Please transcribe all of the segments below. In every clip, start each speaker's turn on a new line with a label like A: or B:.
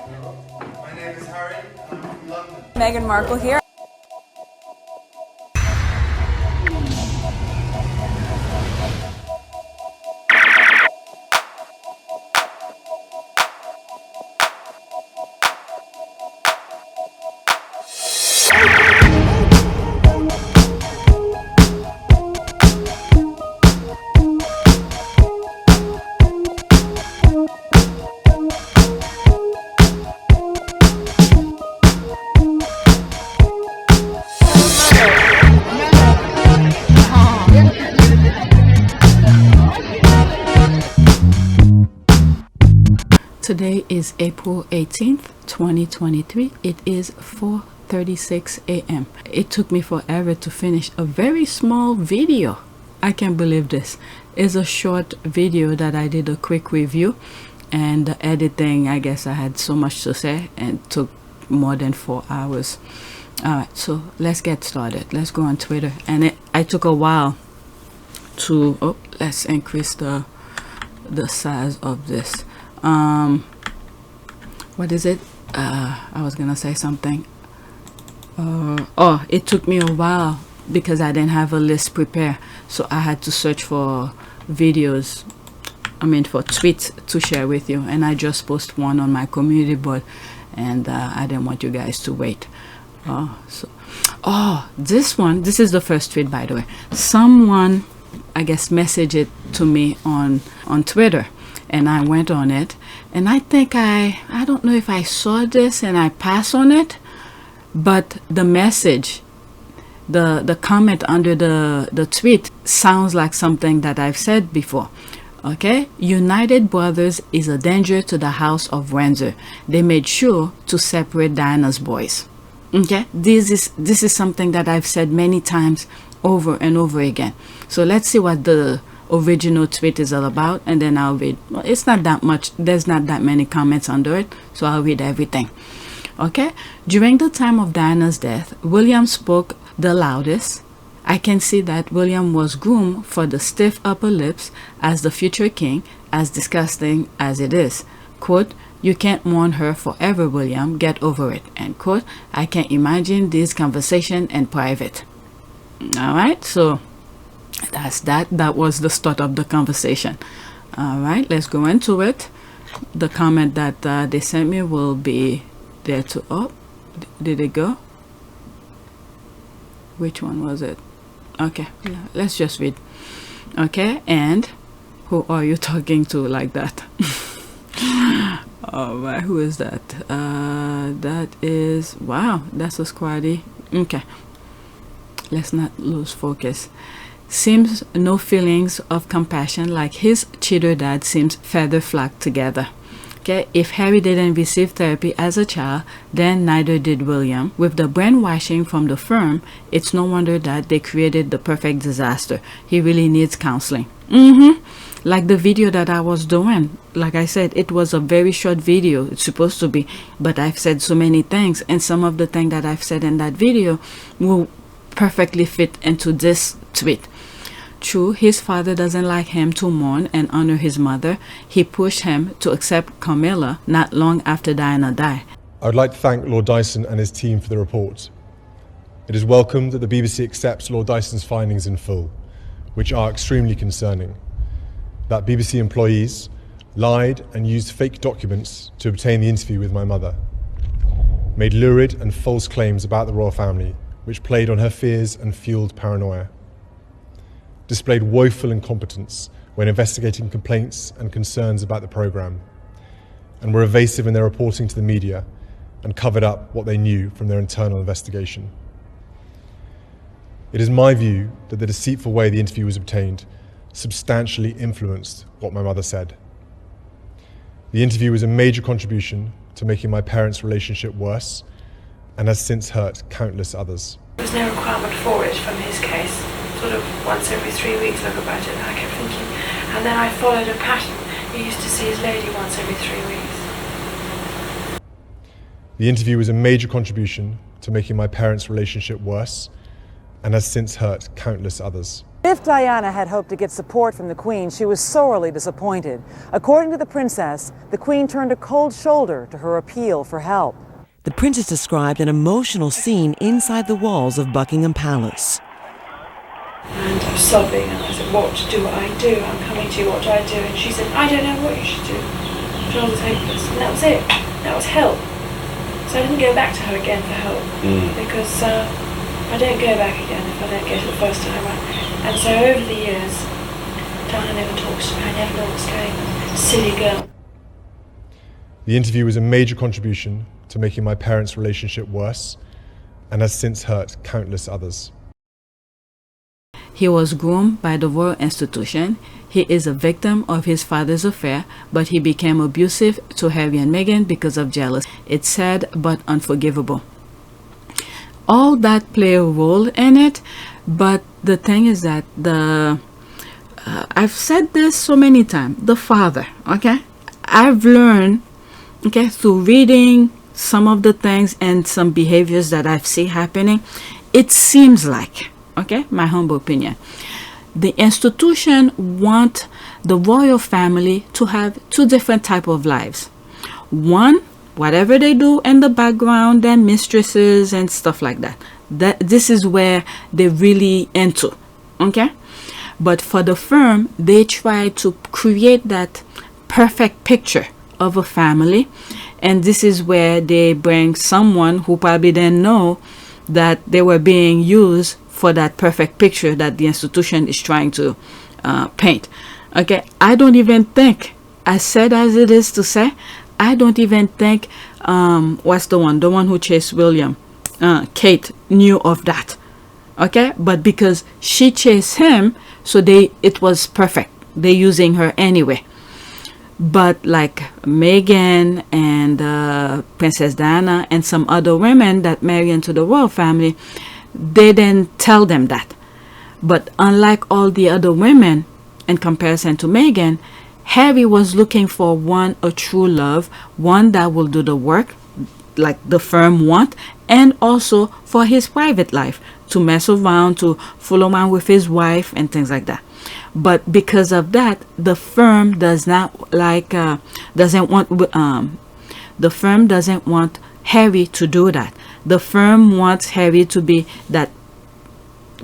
A: My name is Harry, and I'm from London.
B: Meghan Markle here. Today is April 18th, 2023. It is 4:36 a.m. It took me forever to finish a very small video. I can't believe this. It's a short video that I did a quick review, and the editing, I guess I had so much to say and it took more than 4 hours. Alright, so let's get started. Let's go on Twitter. And I took a while to let's increase the size of this. What is it? I was gonna say something. It took me a while because I didn't have a list prepared, so I had to search for videos, for tweets to share with you, and I just posted one on my community board, and I didn't want you guys to wait. This is the first tweet, by the way. Someone, I guess, messaged it to me on Twitter, and I went on it, and I think I don't know if I saw this and I passed on it, but the message, the comment under the tweet sounds like something that I've said before. Okay, United Brothers is a danger to the House of Windsor. They made sure to separate Diana's boys. Okay, this is something that I've said many times over and over again. So let's see what the original tweet is all about, and then I'll read. Well, it's not that much, there's not that many comments under it, so I'll read everything. Okay, during the time of Diana's death, William spoke the loudest. I can see that William was groomed for the stiff upper lips as the future king, as disgusting as it is. Quote, "You can't mourn her forever, William, get over it." End quote. I can imagine this conversation in private. Alright, so that's that was the start of the conversation. All right, let's go into it. The comment that they sent me will be there too. Did it go? Which one was it? Okay, let's just read. Okay, and who are you talking to like that? All right, who is that? That is, wow, that's a squaddy. Okay, let's not lose focus. Seems no feelings of compassion, like his cheater dad seems feather flocked together. Okay, if Harry didn't receive therapy as a child, then neither did William. With the brainwashing from the firm, it's no wonder that they created the perfect disaster. He really needs counseling. Like the video that I was doing. Like I said, it was a very short video. It's supposed to be, but I've said so many things, and some of the things that I've said in that video will perfectly fit into this tweet. True, his father doesn't like him to mourn and honor his mother. He pushed him to accept Camilla not long after Diana died.
C: I would like to thank Lord Dyson and his team for the report. It is welcome that the BBC accepts Lord Dyson's findings in full, which are extremely concerning. That BBC employees lied and used fake documents to obtain the interview with my mother, made lurid and false claims about the royal family, which played on her fears and fueled paranoia, displayed woeful incompetence when investigating complaints and concerns about the programme, and were evasive in their reporting to the media and covered up what they knew from their internal investigation. It is my view that the deceitful way the interview was obtained substantially influenced what my mother said. The interview was a major contribution to making my parents' relationship worse and has since hurt countless others.
D: There was no requirement for it from his case. Sort of once every 3 weeks I look about it and I kept thinking, and then I followed a pattern. He used to see his lady once every 3 weeks.
C: The interview was a major contribution to making my parents' relationship worse and has since hurt countless others.
E: If Diana had hoped to get support from the Queen, she was sorely disappointed. According to the princess, the Queen turned a cold shoulder to her appeal for help.
F: The princess described an emotional scene inside the walls of Buckingham Palace.
D: And I was sobbing, and I said, what do I do? I'm coming to you, what do I do? And she said, I don't know what you should do. Charles was hopeless. And that was it. That was help. So I didn't go back to her again for help. Because I don't go back again if I don't get it the first time right. And so over the years, Diana never talks to me. I never know what's going on. Silly girl.
C: The interview was a major contribution to making my parents' relationship worse and has since hurt countless others.
B: He was groomed by the royal institution. He is a victim of his father's affair, but he became abusive to Harry and Meghan because of jealousy. It's sad but unforgivable. All that play a role in it, but the thing is that I've said this so many times, the father, okay? I've learned, okay, through reading some of the things and some behaviors that I've seen happening, it seems like, okay, my humble opinion, the institution want the royal family to have two different type of lives. One, whatever they do in the background, their mistresses and stuff like that. This is where they're really into, okay? But for the firm, they try to create that perfect picture of a family, and this is where they bring someone who probably didn't know that they were being used for that perfect picture that the institution is trying to paint. Okay, I don't even think, as sad as it is to say, I don't even think what's the one who chased William, Kate, knew of that. Okay, but because she chased him, so it was perfect. They're using her anyway. But like Meghan and Princess Diana and some other women that marry into the royal family, they didn't tell them that. But unlike all the other women, in comparison to Meghan, Harry was looking for a true love, one that will do the work like the firm want, and also for his private life, to mess around, to fool around with his wife and things like that. But because of that, the firm does not like doesn't want Harry to do that. The firm wants Harry to be that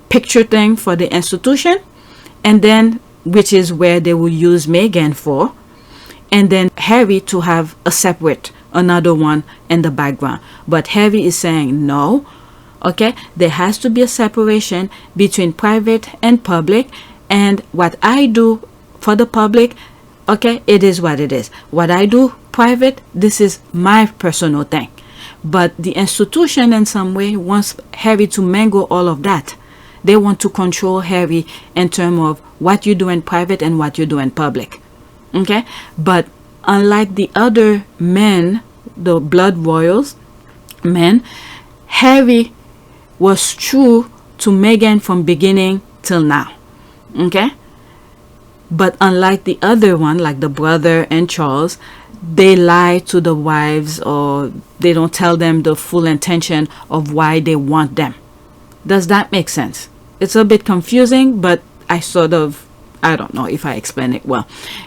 B: picture thing for the institution, and then which is where they will use Meghan for, and then Harry to have a separate another one in the background. But Harry is saying no, okay, there has to be a separation between private and public, and what I do for the public, okay, it is what it is. What I do private, this is my personal thing. But the institution in some way wants Harry to mangle all of that. They want to control Harry in terms of what you do in private and what you do in public. Okay? But unlike the other men, the blood royals men, Harry was true to Meghan from beginning till now. Okay? But unlike the other one, like the brother and Charles, they lie to the wives, or they don't tell them the full intention of why they want them. Does that make sense? It's a bit confusing, but I don't know if I explain it well.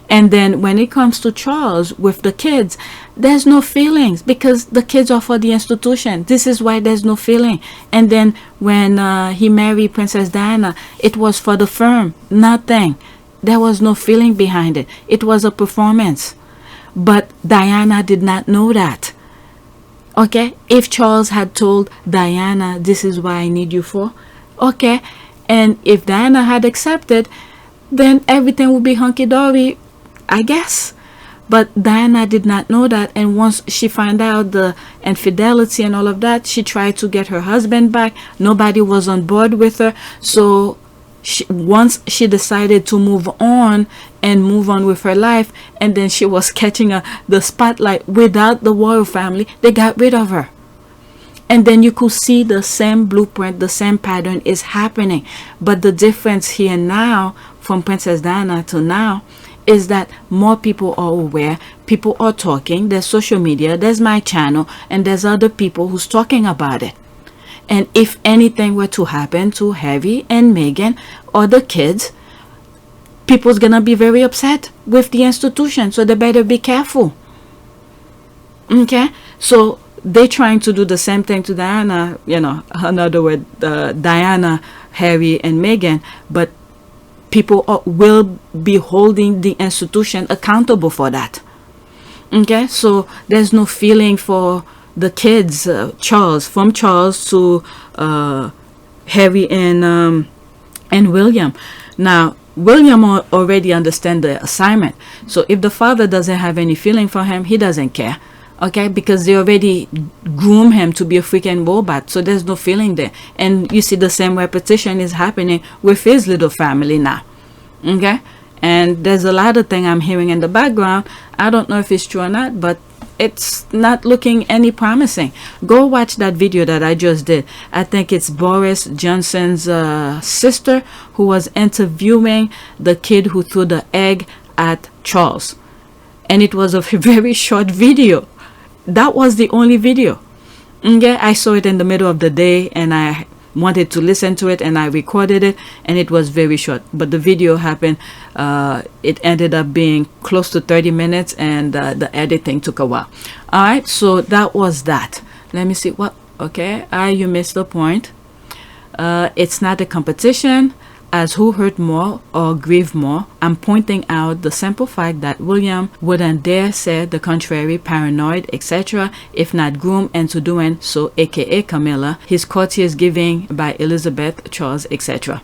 B: And then when it comes to Charles with the kids, there's no feelings because the kids are for the institution. This is why there's no feeling. And then when he married Princess Diana, it was for the firm. Nothing. There was no feeling behind it. It was a performance. But Diana did not know that. Okay? If Charles had told Diana, this is why I need you for, okay, and if Diana had accepted, then everything would be hunky-dory, I guess. But Diana did not know that, and once she found out the infidelity and all of that, she tried to get her husband back. Nobody was on board with her. So once she decided to move on with her life, and then she was catching the spotlight without the royal family, they got rid of her. And then you could see the same blueprint, the same pattern is happening. But the difference here now, from Princess Diana to now, is that more people are aware, people are talking, there's social media, there's my channel, and there's other people who's talking about it. And if anything were to happen to Harry and Meghan or the kids, people's gonna be very upset with the institution, so they better be careful. Okay, so they're trying to do the same thing to Diana, another word, Diana, Harry, and Meghan, but people will be holding the institution accountable for that. Okay, so there's no feeling for the kids, Charles, from Charles to Harry and William. Now, William already understands the assignment. So if the father doesn't have any feeling for him, he doesn't care. Okay, because they already groom him to be a freaking robot. So there's no feeling there. And you see the same repetition is happening with his little family now. Okay, and there's a lot of things I'm hearing in the background. I don't know if it's true or not, but it's not looking any promising. Go watch that video that I just did. I think it's Boris Johnson's sister who was interviewing the kid who threw the egg at Charles, and it was a very short video. That was the only video. Okay, I saw it in the middle of the day and I wanted to listen to it and I recorded it, and it was very short, but the video happened, it ended up being close to 30 minutes, and the editing took a while. All right, so that was that. Let me see what. Okay, you missed the point. It's not a competition as who hurt more or grieve more. I'm pointing out the simple fact that William wouldn't dare say the contrary, paranoid, etc., if not groomed into doing so, aka Camilla, his courtiers giving by Elizabeth, Charles, etc.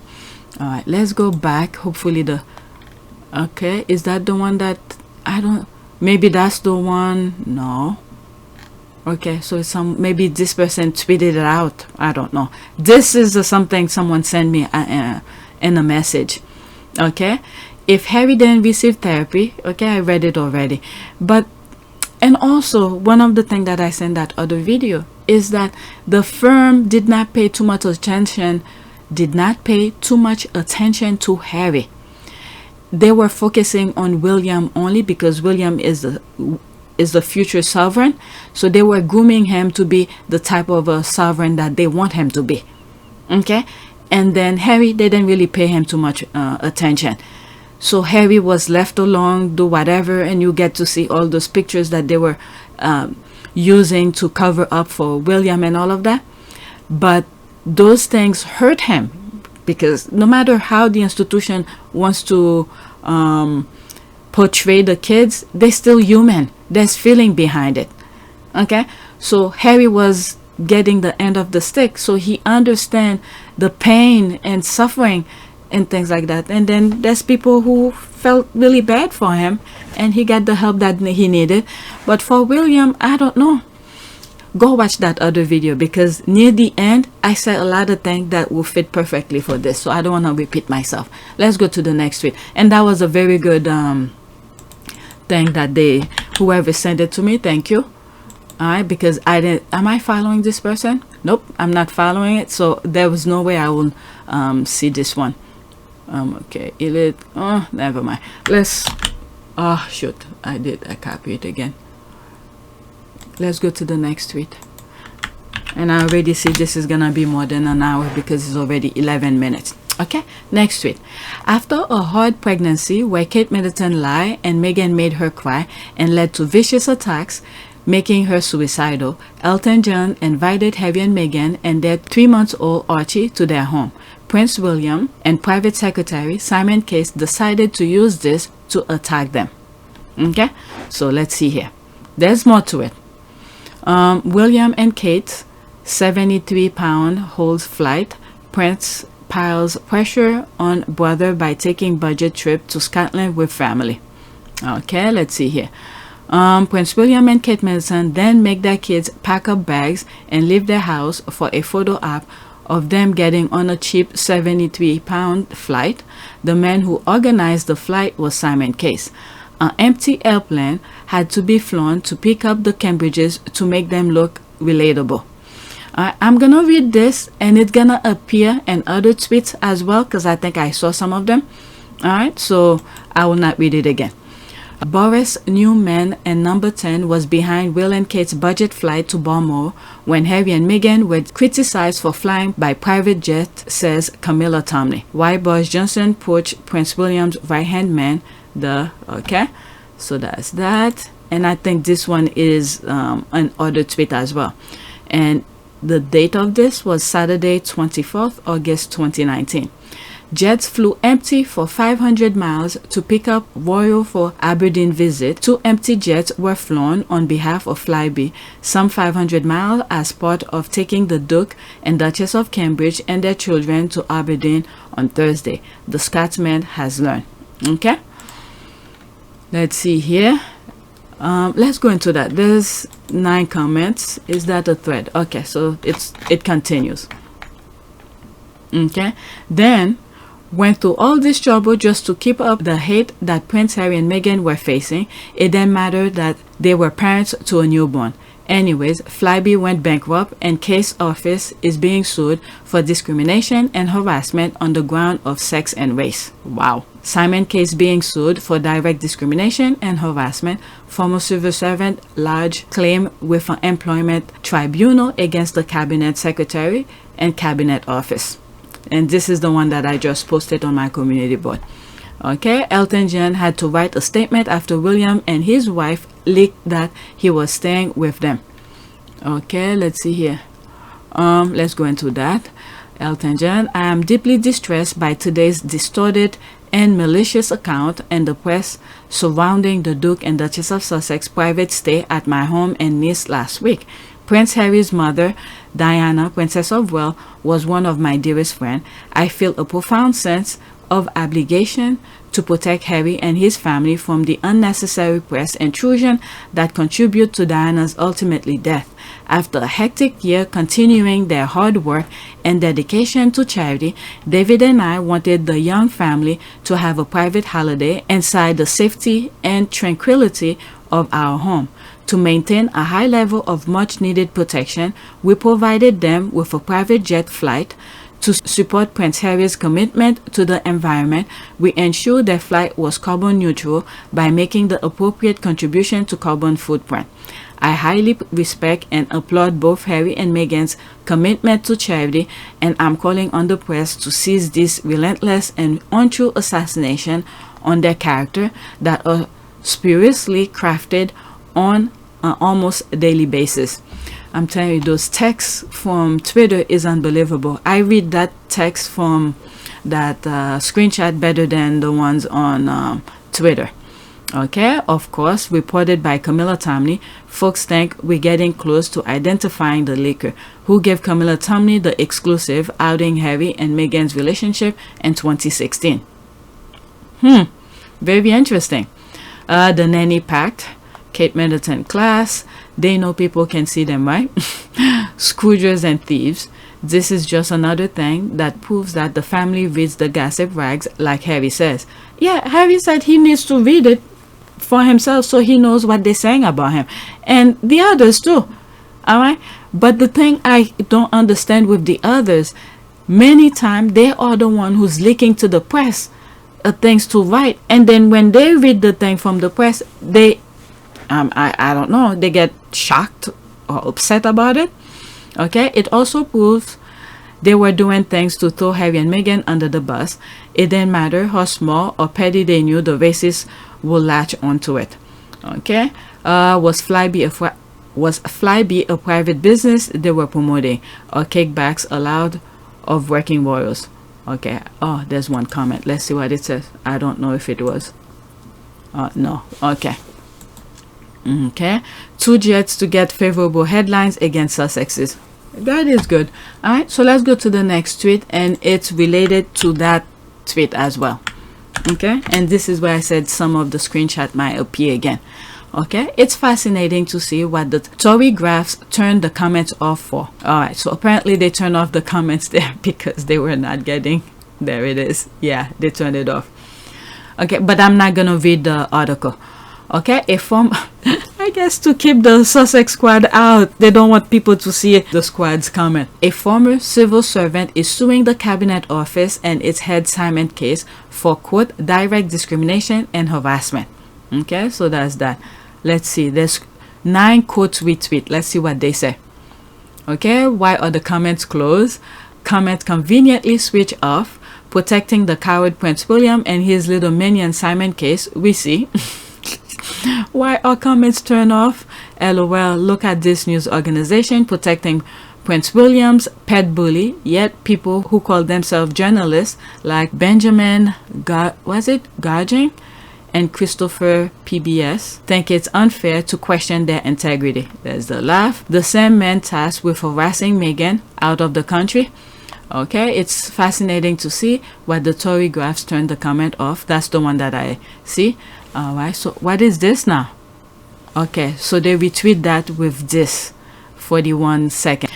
B: All right, let's go back. Hopefully okay, is that the one that maybe that's the one? No. Okay, so it's maybe this person tweeted it out. I don't know. This is something someone sent me in a message. Okay, if Harry didn't receive therapy, okay, I read it already, but and also one of the things that I sent that other video is that the firm did not pay too much attention to Harry. They were focusing on William only because William is the future sovereign, so they were grooming him to be the type of a sovereign that they want him to be. Okay, and then Harry, they didn't really pay him too much attention. So Harry was left alone, do whatever, and you get to see all those pictures that they were using to cover up for William and all of that. But those things hurt him because no matter how the institution wants to portray the kids, they're still human. There's feeling behind it. Okay, so Harry was getting the end of the stick, so he understands the pain and suffering and things like that. And then there's people who felt really bad for him and he got the help that he needed. But for William, I don't know. Go watch that other video because near the end I said a lot of things that will fit perfectly for this, so I don't want to repeat myself. Let's go to the next tweet. And that was a very good thing that whoever sent it to me, thank you. Alright, because am I following this person? Nope, I'm not following it, so there was no way I will see this one. Okay, never mind. Shoot, I copy it again. Let's go to the next tweet. And I already see this is gonna be more than an hour because it's already 11 minutes. Okay, next tweet. After a hard pregnancy where Kate Middleton lied and Meghan made her cry and led to vicious attacks, making her suicidal, Elton John invited Harry and Meghan and their 3-month-old Archie to their home. Prince William and Private Secretary Simon Case decided to use this to attack them. Okay, so let's see here. There's more to it. William and Kate, 73-pound holds flight. Prince piles pressure on brother by taking budget trip to Scotland with family. Okay, let's see here. Prince William and Kate Middleton then make their kids pack up bags and leave their house for a photo op of them getting on a cheap 73-pound flight. The man who organized the flight was Simon Case. An empty airplane had to be flown to pick up the Cambridges to make them look relatable. I'm gonna read this and it's gonna appear in other tweets as well because I think I saw some of them. Alright, so I will not read it again. Boris Newman and Number 10 was behind Will and Kate's budget flight to Balmoral when Harry and Meghan were criticized for flying by private jet, says Camilla Tomley. Why Boris Johnson poached Prince William's right-hand man, okay? So that's that. And I think this one is an other tweet as well. And the date of this was Saturday, 24th August 2019. Jets flew empty for 500 miles to pick up Royal for Aberdeen visit. 2 empty jets were flown on behalf of Flybe, some 500 miles as part of taking the Duke and Duchess of Cambridge and their children to Aberdeen on Thursday, the Scotsman has learned. Okay? Let's see here. Let's go into that. There's 9 comments. Is that a thread? Okay, so it continues. Okay, then went through all this trouble just to keep up the hate that Prince Harry and Meghan were facing. It didn't matter that they were parents to a newborn. Anyways, Flybe went bankrupt and Kate's office is being sued for discrimination and harassment on the ground of sex and race. Wow. Simon case being sued for direct discrimination and harassment. Former civil servant lodged claim with an employment tribunal against the cabinet secretary and cabinet office. And this is the one that I just posted on my community board. Okay, Elton John had to write a statement after William and his wife leaked that he was staying with them. Okay, let's see here. Let's go into that. Elton John, I am deeply distressed by today's distorted and malicious account and the press surrounding the Duke and Duchess of Sussex private stay at my home in Nice last week. Prince Harry's mother, Diana, Princess of Wales, was one of my dearest friends. I feel a profound sense of obligation to protect Harry and his family from the unnecessary press intrusion that contribute to Diana's ultimately death. After a hectic year continuing their hard work and dedication to charity, David and I wanted the young family to have a private holiday inside the safety and tranquility of our home. To maintain a high level of much-needed protection, we provided them with a private jet flight. To support Prince Harry's commitment to the environment, we ensured their flight was carbon neutral by making the appropriate contribution to carbon footprint. I highly respect and applaud both Harry and Meghan's commitment to charity, and I'm calling on the press to cease this relentless and untrue assassination on their character that are spuriously crafted on an almost daily basis. I'm telling you, those texts from Twitter is unbelievable. I read that text from that screenshot better than the ones on Twitter. Okay, of course, reported by Camilla Tomley. Folks think we're getting close to identifying the leaker who gave Camilla Tomley the exclusive outing Harry and Meghan's relationship in 2016. Very interesting. The nanny pact, Kate Middleton class. They know people can see them, right? Scroogers and thieves. This is just another thing that proves that the family reads the gossip rags like Harry says. Yeah, Harry said he needs to read it for himself so he knows what they're saying about him. And the others too. Alright? But the thing I don't understand with the others, many times they are the one who's leaking to the press things to write. And then when they read the thing from the press, they I don't know, they get shocked or upset about it. Okay, it also proves they were doing things to throw Harry and Meghan under the bus. It didn't matter how small or petty they knew the racists would latch onto it. Okay, was Flybe a private business they were promoting, or kickbacks allowed of working royals? Okay, oh, there's one comment. Let's see what it says. I don't know if it was. No, okay. Okay, 2 jets to get favorable headlines against Sussexes. That is good. All right, so let's go to the next tweet, and it's related to that tweet as well. Okay, and this is where I said some of the screenshot might appear again. Okay, it's fascinating to see what the Tory graphs turned the comments off for. All right, so apparently they turned off the comments there because they were not getting. There it is. Yeah, they turned it off. Okay, but I'm not gonna read the article. Okay, I guess to keep the Sussex squad out, they don't want people to see the squad's comment. A former civil servant is suing the cabinet office and its head Simon case for, quote, direct discrimination and harassment. Okay, so that's that. Let's see, there's 9 quotes retweet. Let's see what they say. Okay, why are the comments closed? Comment conveniently switch off, protecting the coward Prince William and his little minion Simon Case. We see. Why are comments turned off? LOL, look at this news organization protecting Prince William's pet bully, yet people who call themselves journalists like Benjamin Garging and Christopher PBS think it's unfair to question their integrity. There's the laugh. The same man tasked with harassing Meghan out of the country. Okay, it's fascinating to see why the Tory graphs turned the comment off. That's the one that I see. All right, so what is this now? Okay, so they retweet that with this 41 seconds.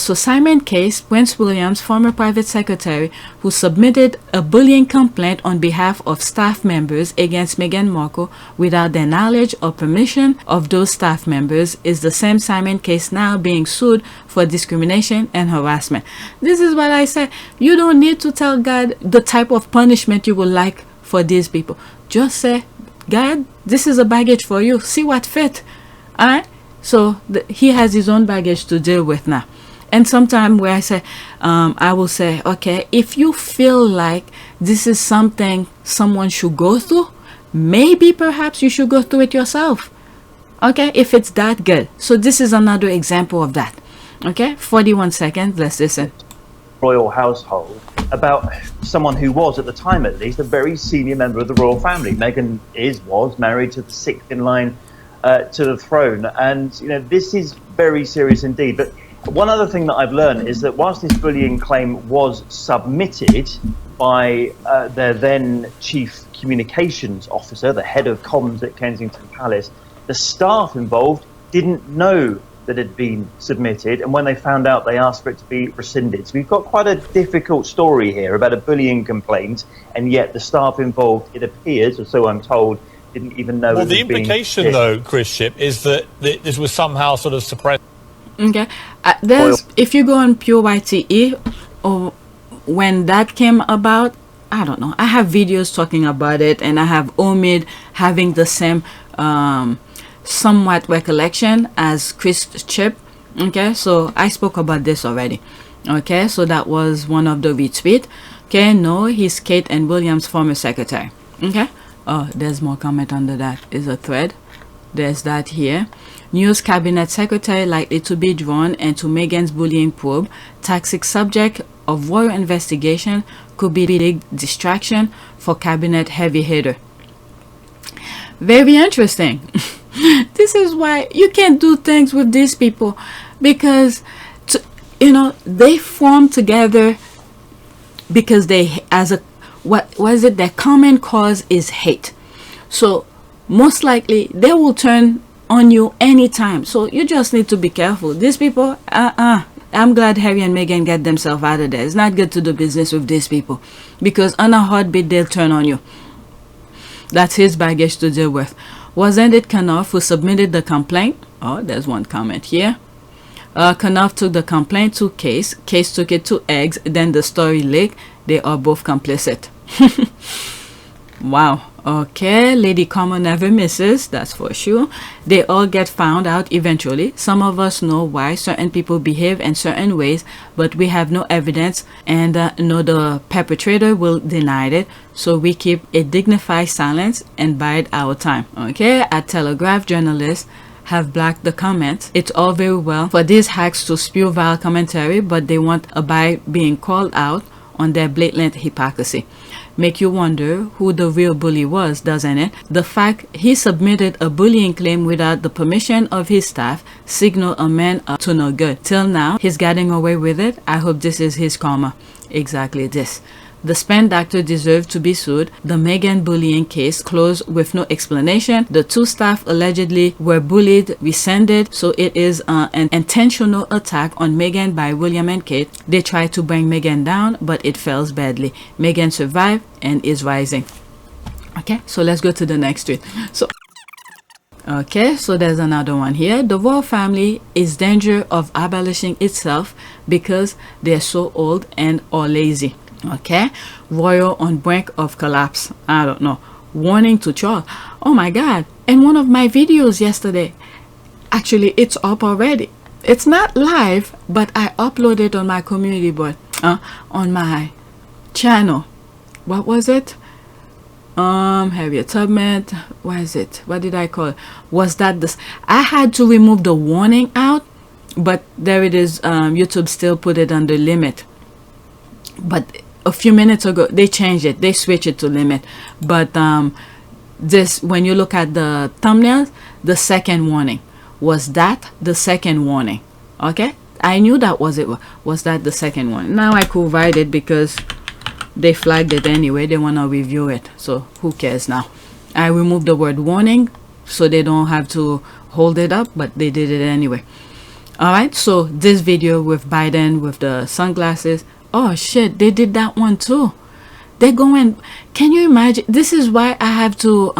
B: So Simon Case, Prince William's former private secretary, who submitted a bullying complaint on behalf of staff members against Meghan Markle without the knowledge or permission of those staff members, is the same Simon Case now being sued for discrimination and harassment. This is what I say. You don't need to tell God the type of punishment you would like for these people. Just say, God, this is a baggage for you. See what fit. Alright? So he has his own baggage to deal with now. And sometimes where I say, I will say, okay, if you feel like this is something someone should go through, maybe perhaps you should go through it yourself. Okay, if it's that good. So this is another example of that. Okay, 41 seconds, let's listen.
G: Royal household about someone who was, at the time at least, a very senior member of the royal family. Meghan was married to the 6th in line to the throne. And, you know, this is very serious indeed. But one other thing that I've learned is that whilst this bullying claim was submitted by their then chief communications officer, the head of comms at Kensington Palace, the staff involved didn't know that it had been submitted, and when they found out, they asked for it to be rescinded. So we've got quite a difficult story here about a bullying complaint, and yet the staff involved, it appears, or so I'm told, didn't even know.
H: Well, the implication, though, Chris Ship, is that this was somehow sort of suppressed.
B: Okay, if you go on Pure YTE, or when that came about, I don't know, I have videos talking about it, and I have Omid having the same somewhat recollection as Chris Chip. Okay, so I spoke about this already. Okay, so that was one of the retweet. Okay, no, he's Kate and William's former secretary. Okay, oh, there's more comment under that. Is a thread. There's that here. News cabinet secretary likely to be drawn into Meghan's bullying probe. Toxic subject of royal investigation could be big distraction for cabinet heavy hitter. Very interesting. This is why you can't do things with these people, because you know, they form together because they, as a, what was it, their common cause is hate. So most likely they will turn on you anytime. So you just need to be careful. These people, I'm glad Harry and Meghan get themselves out of there. It's not good to do business with these people, because on a heartbeat they'll turn on you. That's his baggage to deal with. Wasn't it Knopf who submitted the complaint? Oh, there's one comment here. Knopf took the complaint to Case. Case took it to Eggs. Then the story leaked. They are both complicit. Wow. Okay, Lady Karma never misses, that's for sure. They all get found out eventually. Some of us know why certain people behave in certain ways, but we have no evidence, and no, the perpetrator will deny it. So we keep a dignified silence and bide our time. Okay, at Telegraph, journalists have blocked the comments. It's all very well for these hacks to spew vile commentary, but they want a by being called out on their blatant hypocrisy. Make you wonder who the real bully was, doesn't it? The fact he submitted a bullying claim without the permission of his staff signal a man up to no good. Till now, he's getting away with it. I hope this is his karma. Exactly this. The Spen doctor deserved to be sued. The Meghan bullying case closed with no explanation. The two staff allegedly were bullied, rescinded, so it is an intentional attack on Meghan by William and Kate. They tried to bring Meghan down, but it fails badly. Meghan survived and is rising. Okay, so let's go to the next tweet. Okay, so there's another one here. The royal family is danger of abolishing itself because they're so old and or lazy. Okay, royal on brink of collapse. I don't know. warning to Charles. Oh my God. And one of my videos yesterday, actually it's up already. It's not live, but I uploaded on my community board, on my channel. What was it? Harriet Tubman. What is it? What did I call it? Was that this? I had to remove the warning out, but there it is. YouTube still put it under limit. But a few minutes ago they changed it. They switched it to limit. But this, when you look at the thumbnails, the second warning was that the second warning. Okay, I knew that was it. Was that the second one? Now I could write it because they flagged it anyway. They want to review it, so who cares now? I removed the word warning so they don't have to hold it up, but they did it anyway. All right, so this video with Biden with the sunglasses, oh shit, they did that one too. They're going, can you imagine? This is why I have to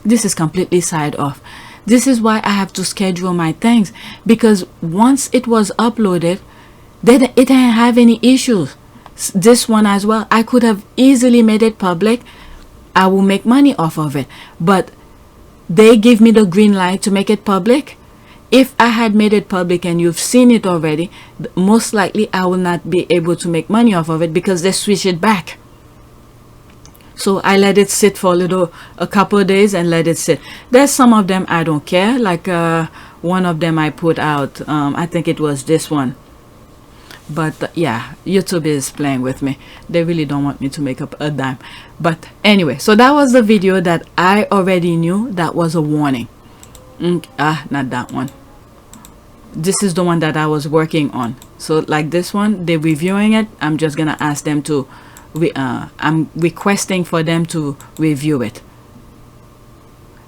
B: this is completely side off. This is why I have to schedule my things, because once it was uploaded, it didn't have any issues. This one as well, I could have easily made it public. I will make money off of it, but they give me the green light to make it public. If I had made it public and you've seen it already, most likely I will not be able to make money off of it because they switch it back. So I let it sit for a couple of days and let it sit. There's some of them I don't care, like one of them I put out, I think it was this one. But yeah, YouTube is playing with me. They really don't want me to make up a dime. But anyway, so that was the video that I already knew that was a warning. Not that one. This is the one that I was working on. So like this one, they're reviewing it. I'm just gonna ask them to I'm requesting for them to review it.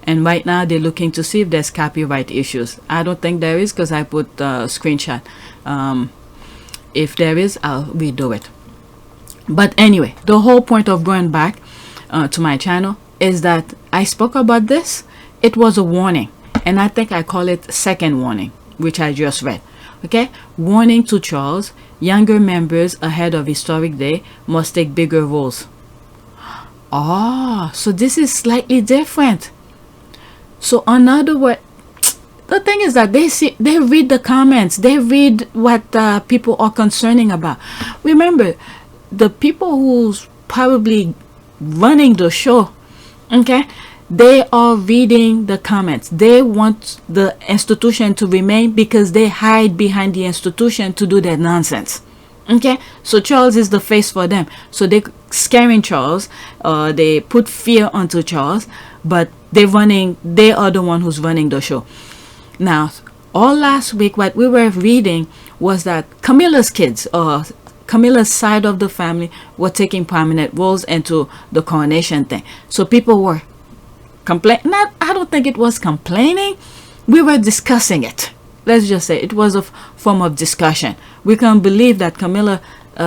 B: And right now they're looking to see if there's copyright issues. I don't think there is, because I put a screenshot. If there is, I'll redo it. But anyway, the whole point of going back to my channel is that I spoke about this. It was a warning, and I think I call it second warning, which I just read. Okay, warning to Charles: younger members ahead of historic day must take bigger roles. Oh, so this is slightly different. So in other words, the thing is that they read the comments, they read what people are concerning about. Remember, the people who's probably running the show, okay, they are reading the comments. They want the institution to remain because they hide behind the institution to do their nonsense. Okay, so Charles is the face for them. So they scaring Charles, they put fear onto Charles, but they are the one who's running the show. Now, all last week, what we were reading was that Camilla's kids, or Camilla's side of the family, were taking prominent roles into the coronation thing. So people were I don't think it was complaining. We were discussing it. Let's just say it was a form of discussion. We can't believe that Camilla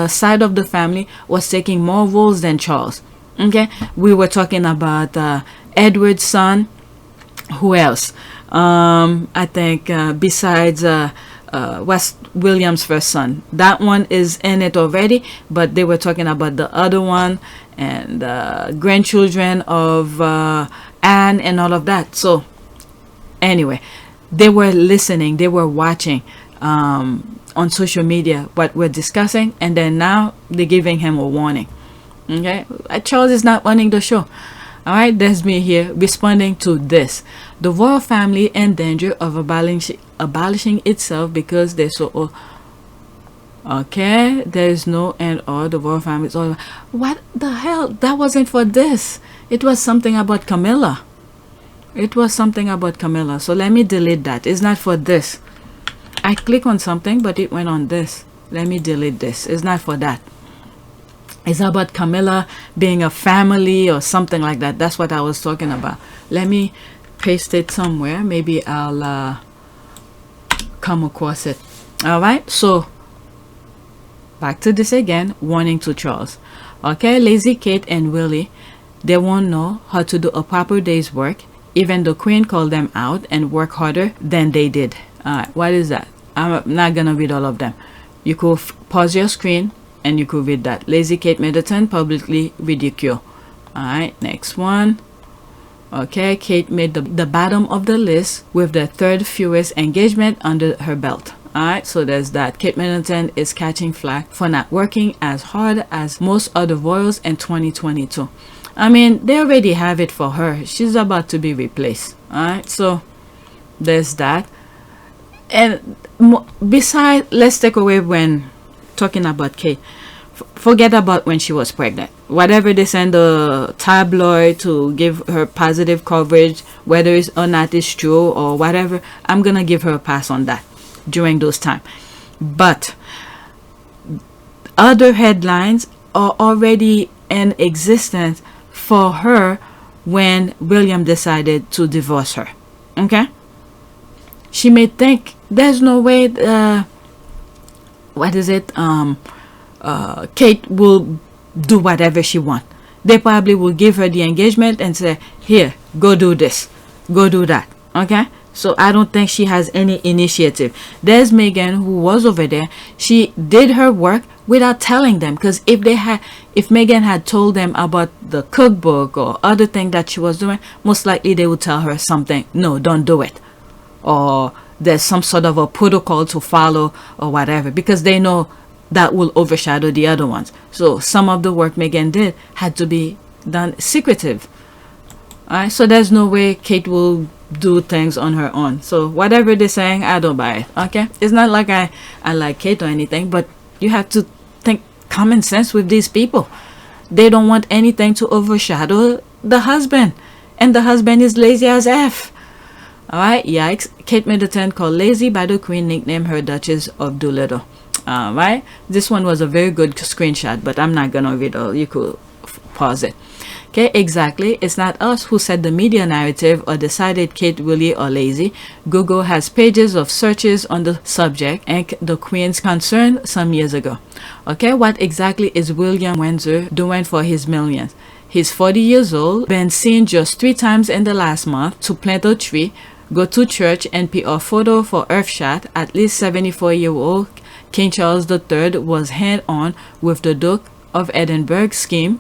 B: side of the family was taking more roles than Charles. Okay, we were talking about Edward's son. Who else? I think besides West William's first son, that one is in it already, but they were talking about the other one and grandchildren of Anne and all of that. So anyway, they were listening, they were watching on social media what we're discussing, and then now they're giving him a warning. Okay, Charles is not running the show. All right, there's me here responding to this. The royal family in danger of abolishing itself because they're so old. Okay, there's no end or the royal family is all. What the hell? That wasn't for this. It was something about Camilla. It was something about Camilla. So let me delete that. It's not for this. I click on something, but it went on this. Let me delete this. It's not for that. It's about Camilla being a family or something like that. That's what I was talking about. Let me paste it somewhere. Maybe I'll come across it. All right, so back to this again. Warning to Charles. Okay, lazy Kate and Willie, they won't know how to do a proper day's work. Even the Queen called them out and work harder than they did. All right, what is that? I'm not gonna read all of them. You could pause your screen and you could read that. Lazy Kate Middleton publicly ridicule. All right, next one. Okay, Kate made the bottom of the list with the third fewest engagement under her belt. Alright, so there's that. Kate Middleton is catching flack for not working as hard as most other royals in 2022. I mean, they already have it for her. She's about to be replaced. Alright, so there's that. And besides, let's take away when talking about Kate. Forget about when she was pregnant. Whatever they send the tabloid to give her positive coverage, whether it's or not is true or whatever, I'm gonna give her a pass on that during those times. But other headlines are already in existence for her when William decided to divorce her. Okay, she may think there's no way Kate will do whatever she wants. They probably will give her the engagement and say, here, go do this, go do that. Okay, so I don't think she has any initiative. There's Meghan, who was over there. She did her work without telling them, because if Meghan had told them about the cookbook or other thing that she was doing, most likely they would tell her something, no, don't do it, or there's some sort of a protocol to follow or whatever, because they know that will overshadow the other ones. So some of the work Meghan did had to be done secretive. Alright, so there's no way Kate will do things on her own. So whatever they're saying, I don't buy it. Okay, it's not like I like Kate or anything, but you have to think common sense with these people. They don't want anything to overshadow the husband, and the husband is lazy as F. Alright, yikes. Kate Middleton, called lazy by the Queen, nicknamed her Duchess of Doolittle. Right, this one was a very good screenshot, but I'm not gonna read all. You could pause it. Okay, exactly. It's not us who set the media narrative or decided Kate really or lazy. Google has pages of searches on the subject and the Queen's concern some years ago. Okay, what exactly is William Windsor doing for his millions? He's 40 years old, been seen just 3 times in the last month to plant a tree, go to church, and PR photo for Earthshot. At least 74-year-old King Charles III was hand-on with the Duke of Edinburgh scheme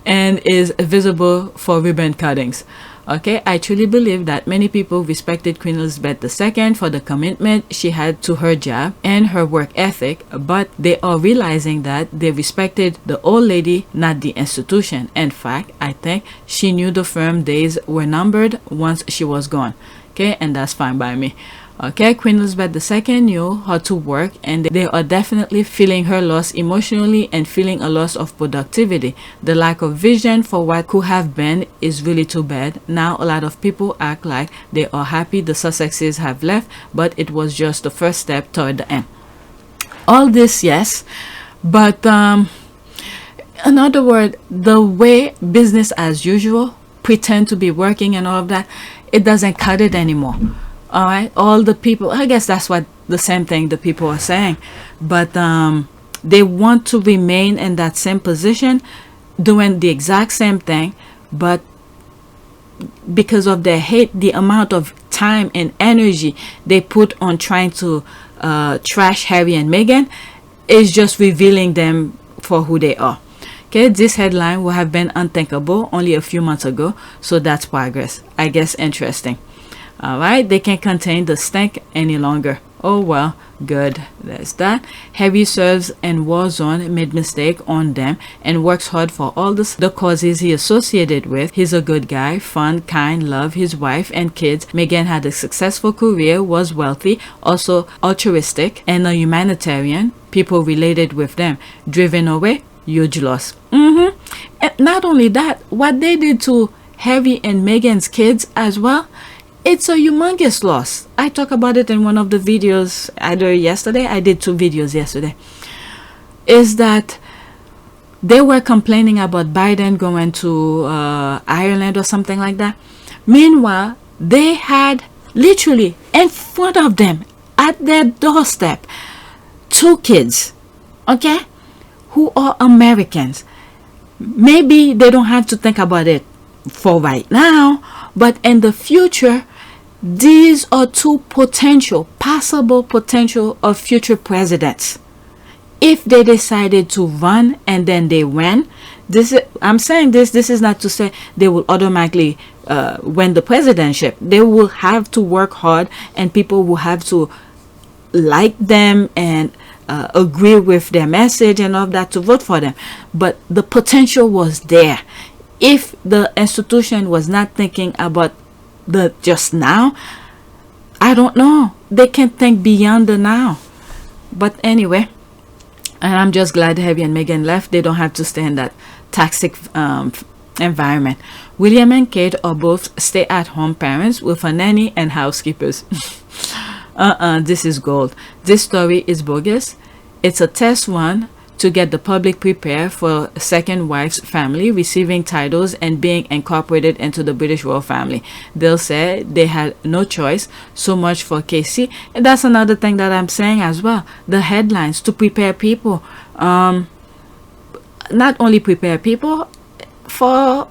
B: and is visible for ribbon cuttings. Okay, I truly believe that many people respected Queen Elizabeth II for the commitment she had to her job and her work ethic, but they are realizing that they respected the old lady, not the institution. In fact, I think she knew the firm days were numbered once she was gone. Okay, and that's fine by me. Okay, Queen Elizabeth II knew how to work, and they are definitely feeling her loss emotionally and feeling a loss of productivity. The lack of vision for what could have been is really too bad. Now a lot of people act like they are happy the Sussexes have left, but it was just the first step toward the end. All this, yes, but in other words, the way business as usual, pretend to be working and all of that, it doesn't cut it anymore. All right, all the people, I guess that's what the same thing the people are saying, but they want to remain in that same position, doing the exact same thing, but because of their hate, the amount of time and energy they put on trying to trash Harry and Meghan is just revealing them for who they are. Okay, this headline would have been unthinkable only a few months ago, so that's progress. I guess interesting. Alright, they can't contain the stink any longer. Oh well, good. There's that. Harry serves in war zone, made mistake on them, and works hard for all the causes he associated with. He's a good guy, fun, kind, love his wife and kids. Meghan had a successful career, was wealthy, also altruistic, and a humanitarian. People related with them. Driven away, huge loss. And not only that, what they did to Harry and Meghan's kids as well, it's a humongous loss. I talked about it in one of the videos either yesterday. I did 2 videos yesterday. Is that they were complaining about Biden going to Ireland or something like that. Meanwhile, they had literally in front of them at their doorstep 2 kids, okay, who are Americans. Maybe they don't have to think about it for right now, but in the future, these are 2 possible potential of future presidents. If they decided to run and then they win, I'm saying this is not to say they will automatically win the presidentship. They will have to work hard, and people will have to like them and agree with their message and all that to vote for them. But the potential was there. If the institution was not thinking about the just now, I don't know. They can think beyond the now. But anyway, and I'm just glad Harry and Meghan left. They don't have to stay in that toxic environment. William and Kate are both stay-at-home parents with a nanny and housekeepers. This is gold. This story is bogus. It's a test run to get the public prepared for a second wife's family receiving titles and being incorporated into the British royal family. They'll say they had no choice. So much for KC. And that's another thing that I'm saying as well. The headlines to prepare people. Not only prepare people, for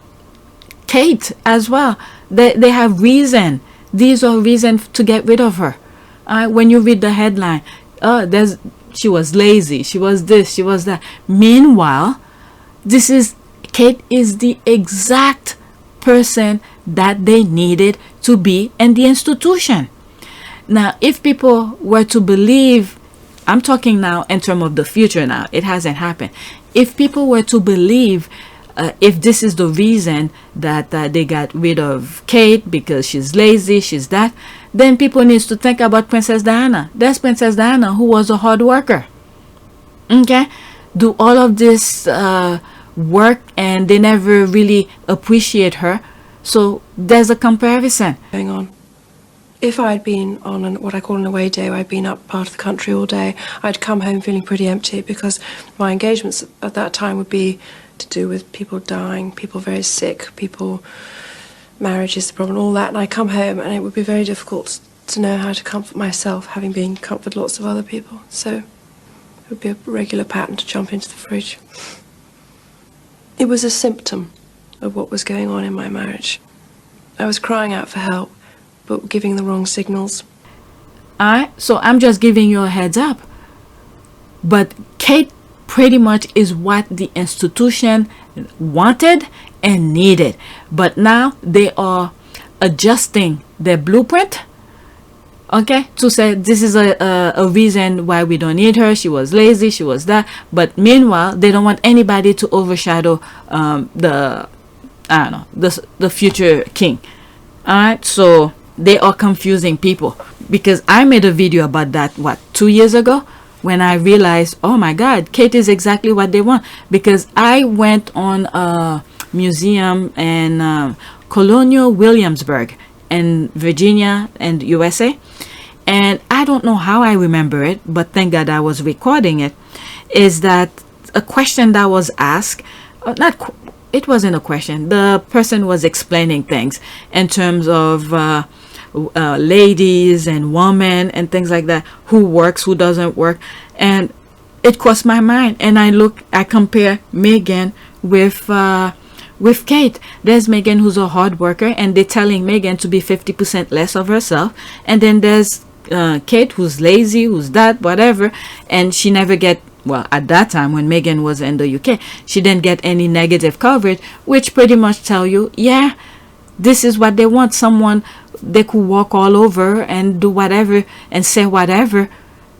B: Kate as well. They have reason. These are reasons to get rid of her. When you read the headline, she was lazy, she was this, she was that. Meanwhile, Kate is the exact person that they needed to be in the institution. Now, if people were to believe, I'm talking now in terms of the future now, it hasn't happened. If people were to believe, if this is the reason that they got rid of Kate because she's lazy, she's that, then people need to think about Princess Diana. There's Princess Diana, who was a hard worker. Okay? Do all of this work, and they never really appreciate her. So there's a comparison
D: going on. If I'd been on what I call an away day, where I'd been up part of the country all day, I'd come home feeling pretty empty, because my engagements at that time would be to do with people dying, people very sick, marriage is the problem, all that. And I come home and it would be very difficult to know how to comfort myself, having been comforted lots of other people. So it would be a regular pattern to jump into the fridge. It was a symptom of what was going on in my marriage. I was crying out for help, but giving the wrong signals.
B: So I'm just giving you a heads up. But Kate pretty much is what the institution wanted and needed. But now they are adjusting their blueprint, okay, to say this is a reason why we don't need her. She was lazy, she was that. But meanwhile, they don't want anybody to overshadow the future king. All right, so they are confusing people, because I made a video about that 2 years ago, when I realized, oh my God, Kate is exactly what they want. Because I went on a museum in Colonial Williamsburg in Virginia and USA, and I don't know how I remember it, but thank God I was recording it. Is that a question that was asked? It wasn't a question. The person was explaining things in terms of ladies and women and things like that, who works, who doesn't work. And it crossed my mind, and I compare Meghan with Kate. There's Meghan, who's a hard worker, and they're telling Meghan to be 50% less of herself. And then there's Kate, who's lazy, who's that, whatever, and she never get, well, at that time when Meghan was in the UK, she didn't get any negative coverage, which pretty much tell you, yeah, this is what they want. Someone they could walk all over and do whatever and say whatever,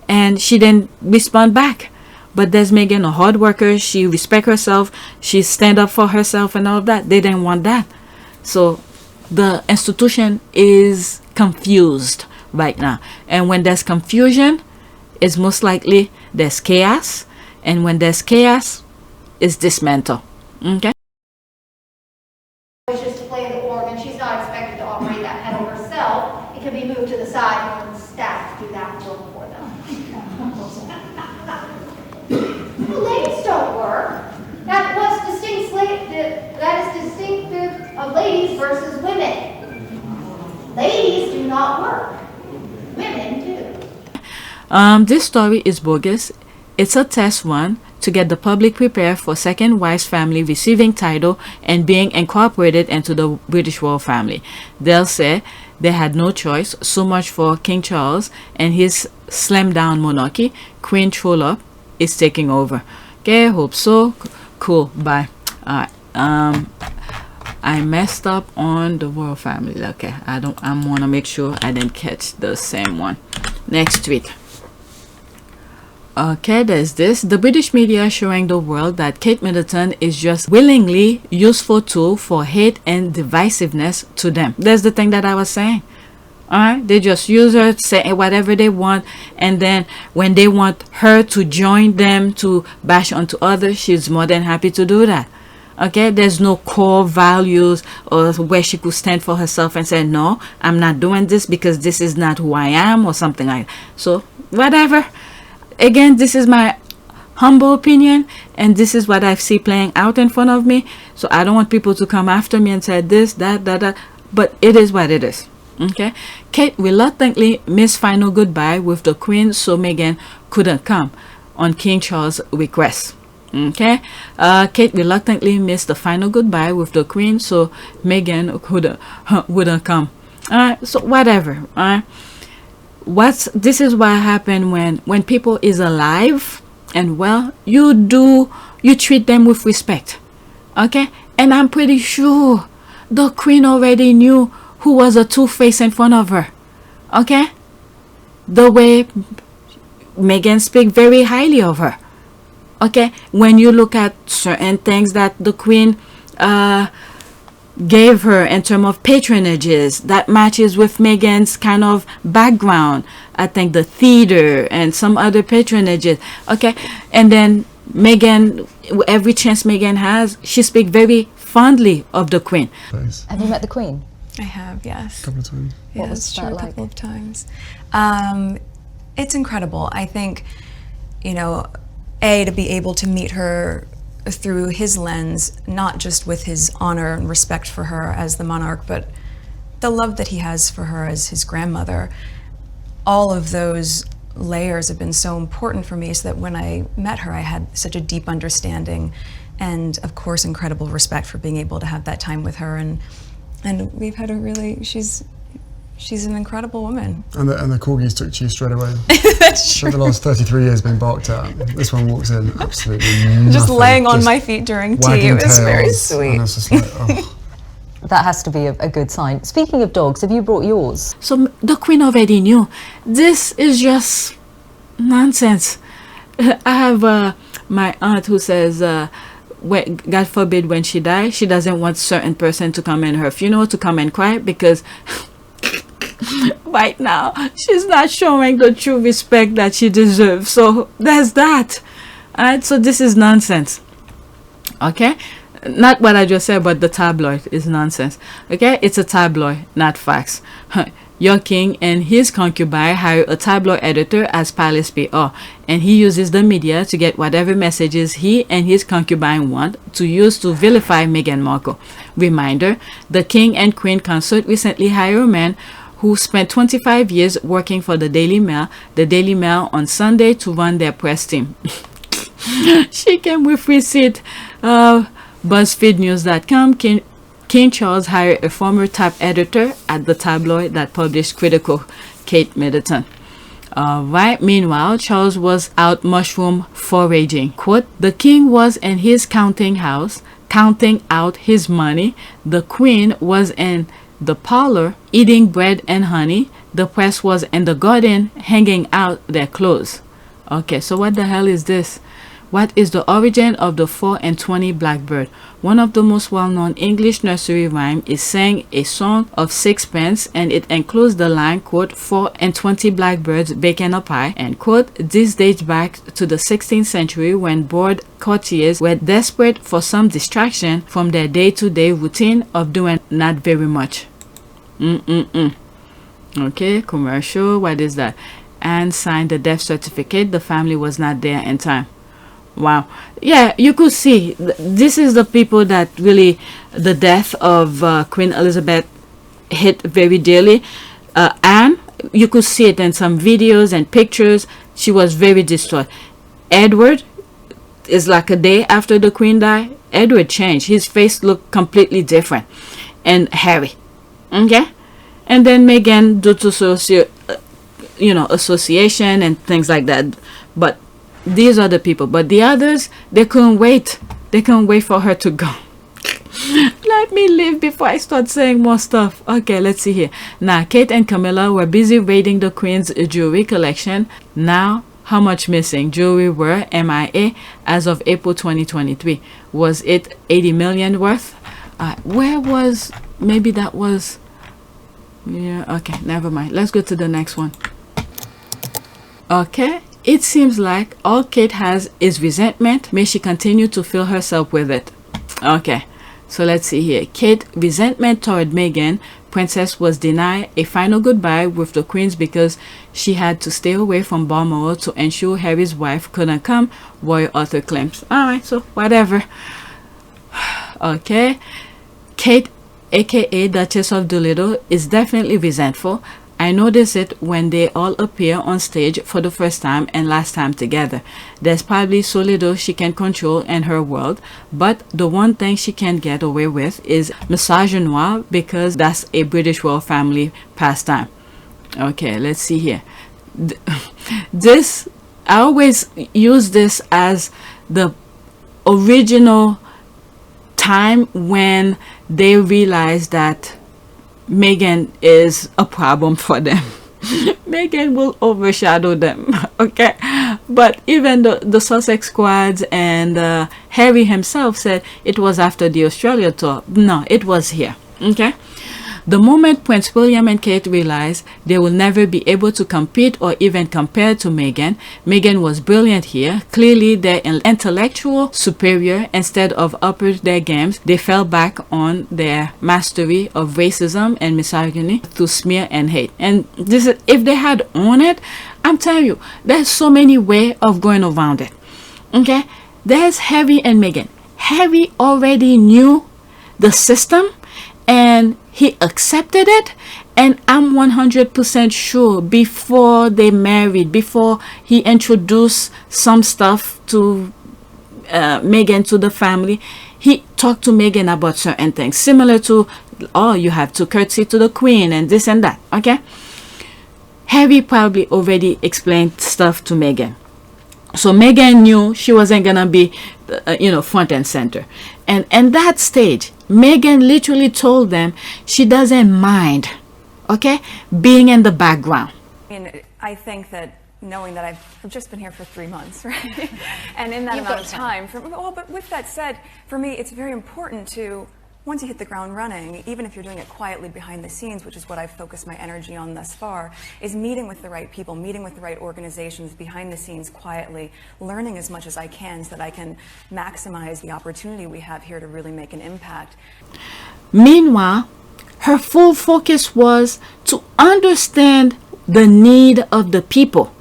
B: and she didn't respond back. But there's Meghan, a hard worker. She respect herself, she stand up for herself and all of that. They didn't want that. So the institution is confused right now, and when there's confusion, it's most likely there's chaos, and when there's chaos, it's dismantle. Okay.
I: Just to play the organ, she's not expected to operate that pedal herself. It can be moved to the side and staff to do that work for them. Well, ladies don't work. That is distinctive of ladies versus women. Ladies do not work. Women do.
B: This story is bogus. It's a test run to get the public prepared for second wife's family receiving title and being incorporated into the British royal family. They'll say they had no choice. So much for King Charles and his slimmed down monarchy. Queen Trollope is taking over. Okay, hope so. Cool. Bye. I messed up on the royal family. Okay, I want to make sure I didn't catch the same one. Next tweet. Okay, there's this. The British media showing the world that Kate Middleton is just willingly useful tool for hate and divisiveness to them. That's the thing that I was saying. Alright, they just use her, say whatever they want, and then when they want her to join them to bash onto others, she's more than happy to do that. Okay, there's no core values or where she could stand for herself and say, no, I'm not doing this because this is not who I am, or something like that. So whatever. Again, this is my humble opinion, and this is what I see playing out in front of me. So I don't want people to come after me and say this, that, but it is what it is. Okay, Kate reluctantly missed final goodbye with the Queen so Meghan couldn't come on King Charles' request. Okay, Kate reluctantly missed the final goodbye with the Queen so Meghan wouldn't come. Alright, so whatever. Alright, this is what happened when people is alive and well, you treat them with respect. Okay, and I'm pretty sure the Queen already knew who was a two-face in front of her. Okay, the way Meghan speak very highly of her. Okay, when you look at certain things that the Queen gave her in terms of patronages, that matches with Meghan's kind of background. I think the theater and some other patronages. Okay, and then Meghan, every chance Meghan has, she speaks very fondly of the Queen.
J: Have you met the Queen?
K: I have, yes.
J: A couple of times.
K: Yeah, it's true, a couple of times. It's incredible. I think, you know, to be able to meet her through his lens, not just with his honor and respect for her as the monarch, but the love that he has for her as his grandmother. All of those layers have been so important for me, so that when I met her, I had such a deep understanding and, of course, incredible respect for being able to have that time with her. And we've had a really, she's an incredible woman.
J: And the corgis took to you straight away.
K: That's true.
J: For the last 33 years being barked at. This one walks in absolutely
K: just
J: nothing,
K: laying on my feet during tea. It was very sweet.
J: And it's just like, oh.
L: That has to be a good sign. Speaking of dogs, have you brought yours?
B: So the Queen already knew. This is just nonsense. I have my aunt who says, God forbid when she dies, she doesn't want certain person to come in her funeral to come and cry because right now she's not showing the true respect that she deserves. So there's that. Alright, so this is nonsense. Okay, not what I just said, but the tabloid is nonsense. Okay, it's a tabloid, not facts. Your king and his concubine hire a tabloid editor as palace PR, and he uses the media to get whatever messages he and his concubine want to use to vilify Meghan Markle. Reminder, the king and queen consort recently hired a man who spent 25 years working for the Daily Mail on Sunday to run their press team. She came with receipt. BuzzFeedNews.com, King Charles hired a former top editor at the tabloid that published critical Kate Middleton. Right. Meanwhile, Charles was out mushroom foraging. Quote, the king was in his counting house, counting out his money. The queen was in the parlor, eating bread and honey. The press was in the garden, hanging out their clothes. Okay, so what the hell is this? What is the origin of the 4 and 20 blackbird? One of the most well-known English nursery rhyme is sang a song of sixpence, and it includes the line, quote, 4 and 20 blackbirds baking a pie, end quote. This dates back to the 16th century when bored courtiers were desperate for some distraction from their day-to-day routine of doing not very much. Okay, commercial, what is that? And signed the death certificate. The family was not there in time. Wow. Yeah, you could see this is the people that really the death of Queen Elizabeth hit very dearly. Anne, you could see it in some videos and pictures. She was very distraught. Edward is like a day after the Queen died. Edward changed. His face looked completely different. And Harry. Okay? And then Meghan, due to association and things like that. But these are the people. But the others, they couldn't wait. They couldn't wait for her to go. Let me leave before I start saying more stuff. Okay, let's see here. Now, Kate and Camilla were busy raiding the Queen's jewelry collection. Now, how much missing jewelry were MIA as of April 2023? Was it 80 million worth? Where was, maybe that was, yeah, okay, never mind. Let's go to the next one. Okay, it seems like all Kate has is resentment. May she continue to fill herself with it. Okay, so let's see here. Kate, resentment toward Meghan. Princess was denied a final goodbye with the Queens because she had to stay away from Balmoral to ensure Harry's wife couldn't come, Royal Arthur claims. Alright, so whatever. Okay. Kate, aka Duchess of Doolittle, is definitely resentful. I notice it when they all appear on stage for the first time and last time together. There's probably so little she can control in her world, but the one thing she can get away with is misogynoir, because that's a British royal family pastime. Okay, let's see here. This, I always use this as the original time when they realized that Meghan is a problem for them. Meghan will overshadow them. Okay, but even the Sussex squads and Harry himself said it was after the Australia tour. No, it was here. Okay, the moment Prince William and Kate realized they will never be able to compete or even compare to Meghan, Meghan was brilliant here. Clearly their intellectual superior. Instead of upping their games, they fell back on their mastery of racism and misogyny through smear and hate. And this is, if they had owned it, I'm telling you, there's so many ways of going around it. Okay, there's Harry and Meghan. Harry already knew the system and he accepted it, and I'm 100% sure before they married, before he introduced some stuff to Meghan, to the family, he talked to Meghan about certain things, similar to, oh, you have to curtsy to the Queen and this and that. Okay, Harry probably already explained stuff to Meghan, so Meghan knew she wasn't gonna be front and center. And at that stage, Meghan literally told them she doesn't mind, okay, being in the background.
K: I mean, I think that knowing that I've just been here for 3 months, right? And in that amount of time, but with that said, for me, it's very important to, once you hit the ground running, even if you're doing it quietly behind the scenes, which is what I've focused my energy on thus far, is meeting with the right people, meeting with the right organizations behind the scenes quietly, learning as much as I can so that I can maximize the opportunity we have here to really make an impact.
B: Meanwhile, her full focus was to understand the need of the people.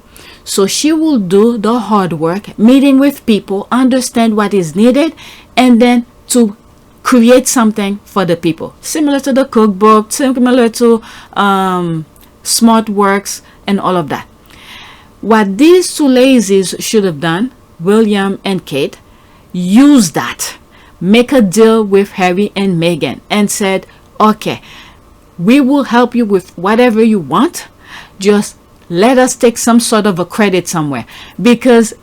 B: So she will do the hard work, meeting with people, understand what is needed, and then to create something for the people, similar to the cookbook, similar to smart works and all of that. What these two lazies should have done, William and Kate, use that, make a deal with Harry and Meghan and said, okay, we will help you with whatever you want, just let us take some sort of a credit somewhere, because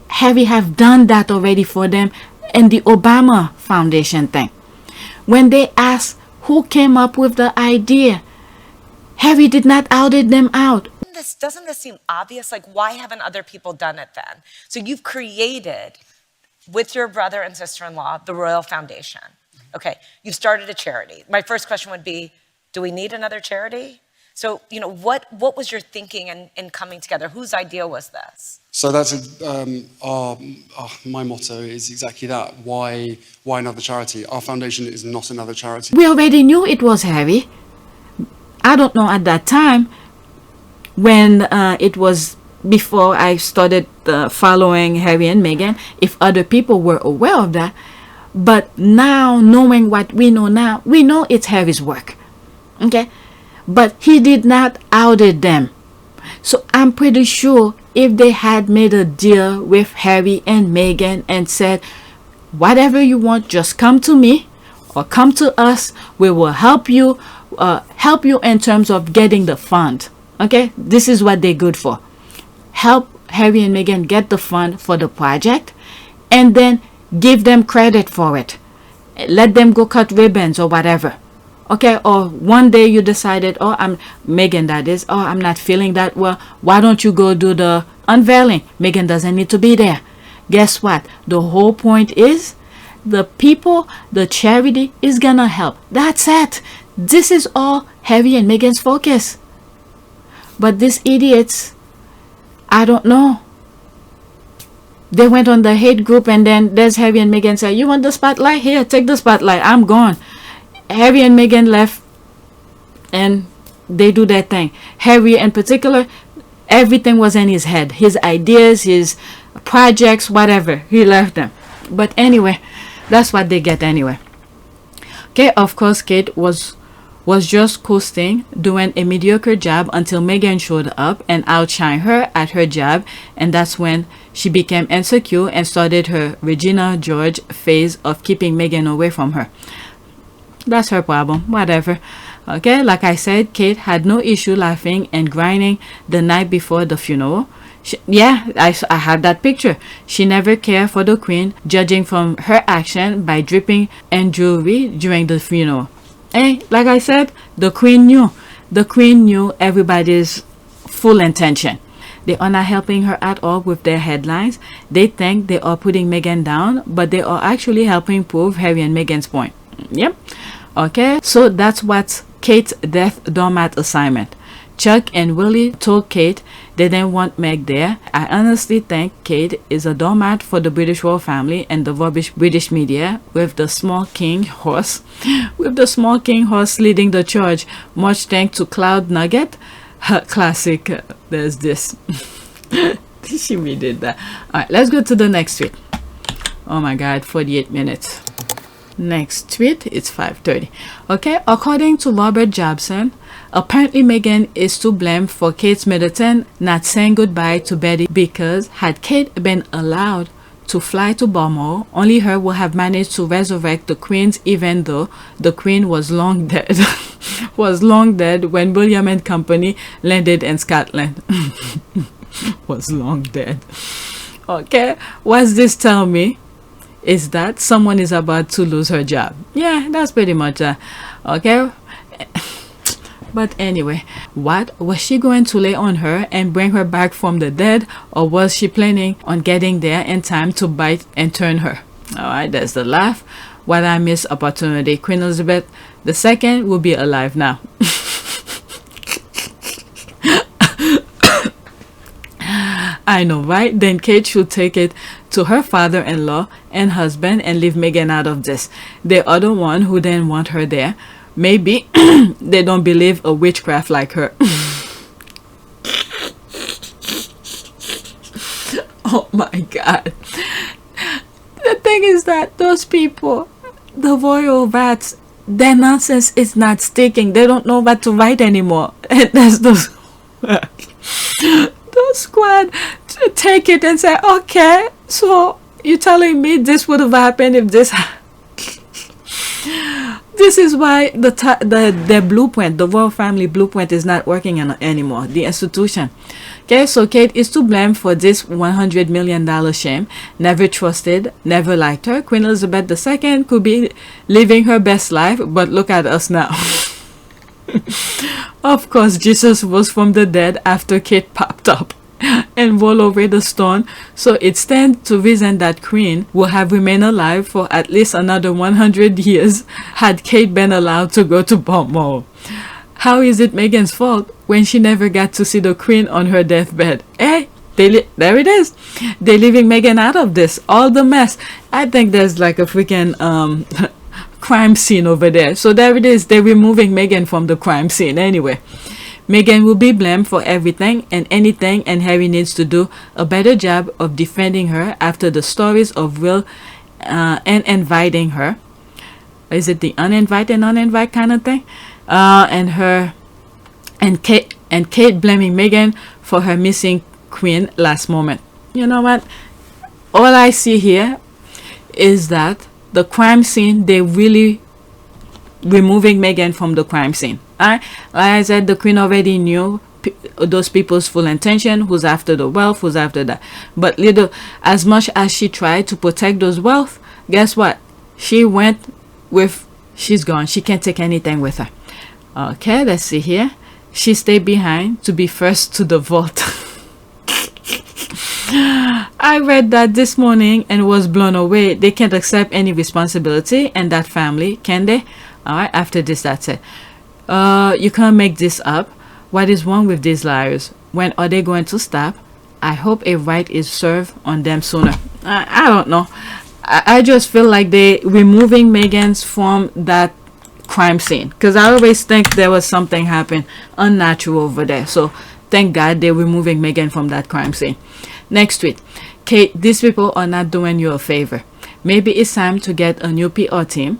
B: Harry have done that already for them. And the Obama Foundation thing, when they asked who came up with the idea, Harry did not outed them out.
M: Doesn't this seem obvious? Like, why haven't other people done it then? So you've created, with your brother and sister-in-law, the Royal Foundation. Okay, you've started a charity. My first question would be, do we need another charity? So, what was your thinking in coming together? Whose idea was this?
J: So that's my motto is exactly that. Why another charity? Our foundation is not another charity.
B: We already knew it was Harry. I don't know at that time when it was before I started following Harry and Meghan, if other people were aware of that. But now, knowing what we know now, we know it's Harry's work. Okay? But he did not outed them. So I'm pretty sure if they had made a deal with Harry and Meghan and said, whatever you want, just come to me or come to us. We will help you in terms of getting the fund. Okay, this is what they're good for. Help Harry and Meghan get the fund for the project and then give them credit for it. Let them go cut ribbons or whatever. Okay, or one day you decided, oh, Meghan, that is, oh, I'm not feeling that well. Why don't you go do the unveiling? Meghan doesn't need to be there. Guess what? The whole point is the people, the charity is gonna help. That's it. This is all Harry and Meghan's focus. But these idiots, I don't know. They went on the hate group and then there's Harry and Meghan say, you want the spotlight? Here, take the spotlight. I'm gone. Harry and Meghan left and they do their thing. Harry in particular, everything was in his head. His ideas, his projects, whatever. He left them. But anyway, that's what they get anyway. Okay, of course, Kate was just coasting, doing a mediocre job until Meghan showed up and outshined her at her job, and that's when she became insecure and started her Regina George phase of keeping Meghan away from her. That's her problem, whatever. Okay, like I said, Kate had no issue laughing and grinding the night before the funeral. I had that picture. She never cared for the Queen, judging from her action by dripping in jewelry during the funeral. Hey, like I said, the Queen knew. The Queen knew everybody's full intention. They are not helping her at all with their headlines. They think they are putting Meghan down, but they are actually helping prove Harry and Meghan's point. Yep. Okay, so that's what's Kate's death doormat assignment. Chuck and Willie told Kate they didn't want Meg there. I honestly think Kate is a doormat for the British royal family and the rubbish British media with the small king horse. With the small king horse leading the charge. Much thanks to Cloud Nugget. Classic. There's this. She redid that. Alright, let's go to the next tweet. Oh my god, 48 minutes. Next tweet, it's 5:30. Okay, according to Robert Jobson, apparently Meghan is to blame for Kate Middleton not saying goodbye to Betty because had Kate been allowed to fly to Balmoral, only her would have managed to resurrect the Queens, even though the Queen was long dead. Was long dead when William and Company landed in Scotland. Was long dead. Okay, what's this tell me? Is that someone is about to lose her job. Yeah, that's pretty much okay. But anyway, what was she going to lay on her and bring her back from the dead, or was she planning on getting there in time to bite and turn her? Alright, there's the laugh. What I missed opportunity. Queen Elizabeth II will be alive now. I know, right? Then Kate should take it to her father-in-law and husband and leave Meghan out of this. They are the one who didn't want her there. Maybe they don't believe a witchcraft like her. Oh my god. The thing is that those people, the royal rats, their nonsense is not sticking. They don't know what to write anymore. And there's those squad to take it and say, okay, so you're telling me this would have happened if this this is why the blueprint, the royal family blueprint, is not working anymore, the institution. Okay, so Kate is to blame for this $100 million shame. Never trusted, never liked her. Queen Elizabeth II could be living her best life, but look at us now. Of course, Jesus rose from the dead after Kate popped up and rolled over the stone, so it stands to reason that Queen will have remained alive for at least another 100 years had Kate been allowed to go to Balmoral. How is it Meghan's fault when she never got to see the Queen on her deathbed? Hey, there it is. They're leaving Meghan out of this, all the mess. I think there's like a freaking crime scene over there. So there it is. They're removing Meghan from the crime scene anyway. Meghan will be blamed for everything and anything, and Harry needs to do a better job of defending her after the stories of Will and inviting her. Is it the uninvited kind of thing? And Kate blaming Meghan for her missing Queen last moment. You know what? All I see here is that the crime scene, they really removing Meghan from the crime scene. Like I said, the Queen already knew those people's full intention, who's after the wealth, who's after that. But little, as much as she tried to protect those wealth, guess what? She went with, she's gone. She can't take anything with her. Okay, let's see here. She stayed behind to be first to the vault. I read that this morning and was blown away. They can't accept any responsibility in that family, can they? All right, after this, that's it. You can't make this up. What is wrong with these liars? When are they going to stop? I hope a right is served on them sooner. I don't know. I just feel like they removing Meghan's from that crime scene, because I always think there was something happen unnatural over there. So thank God they're removing Meghan from that crime scene. Next tweet. Kate, these people are not doing you a favor. Maybe it's time to get a new PR team.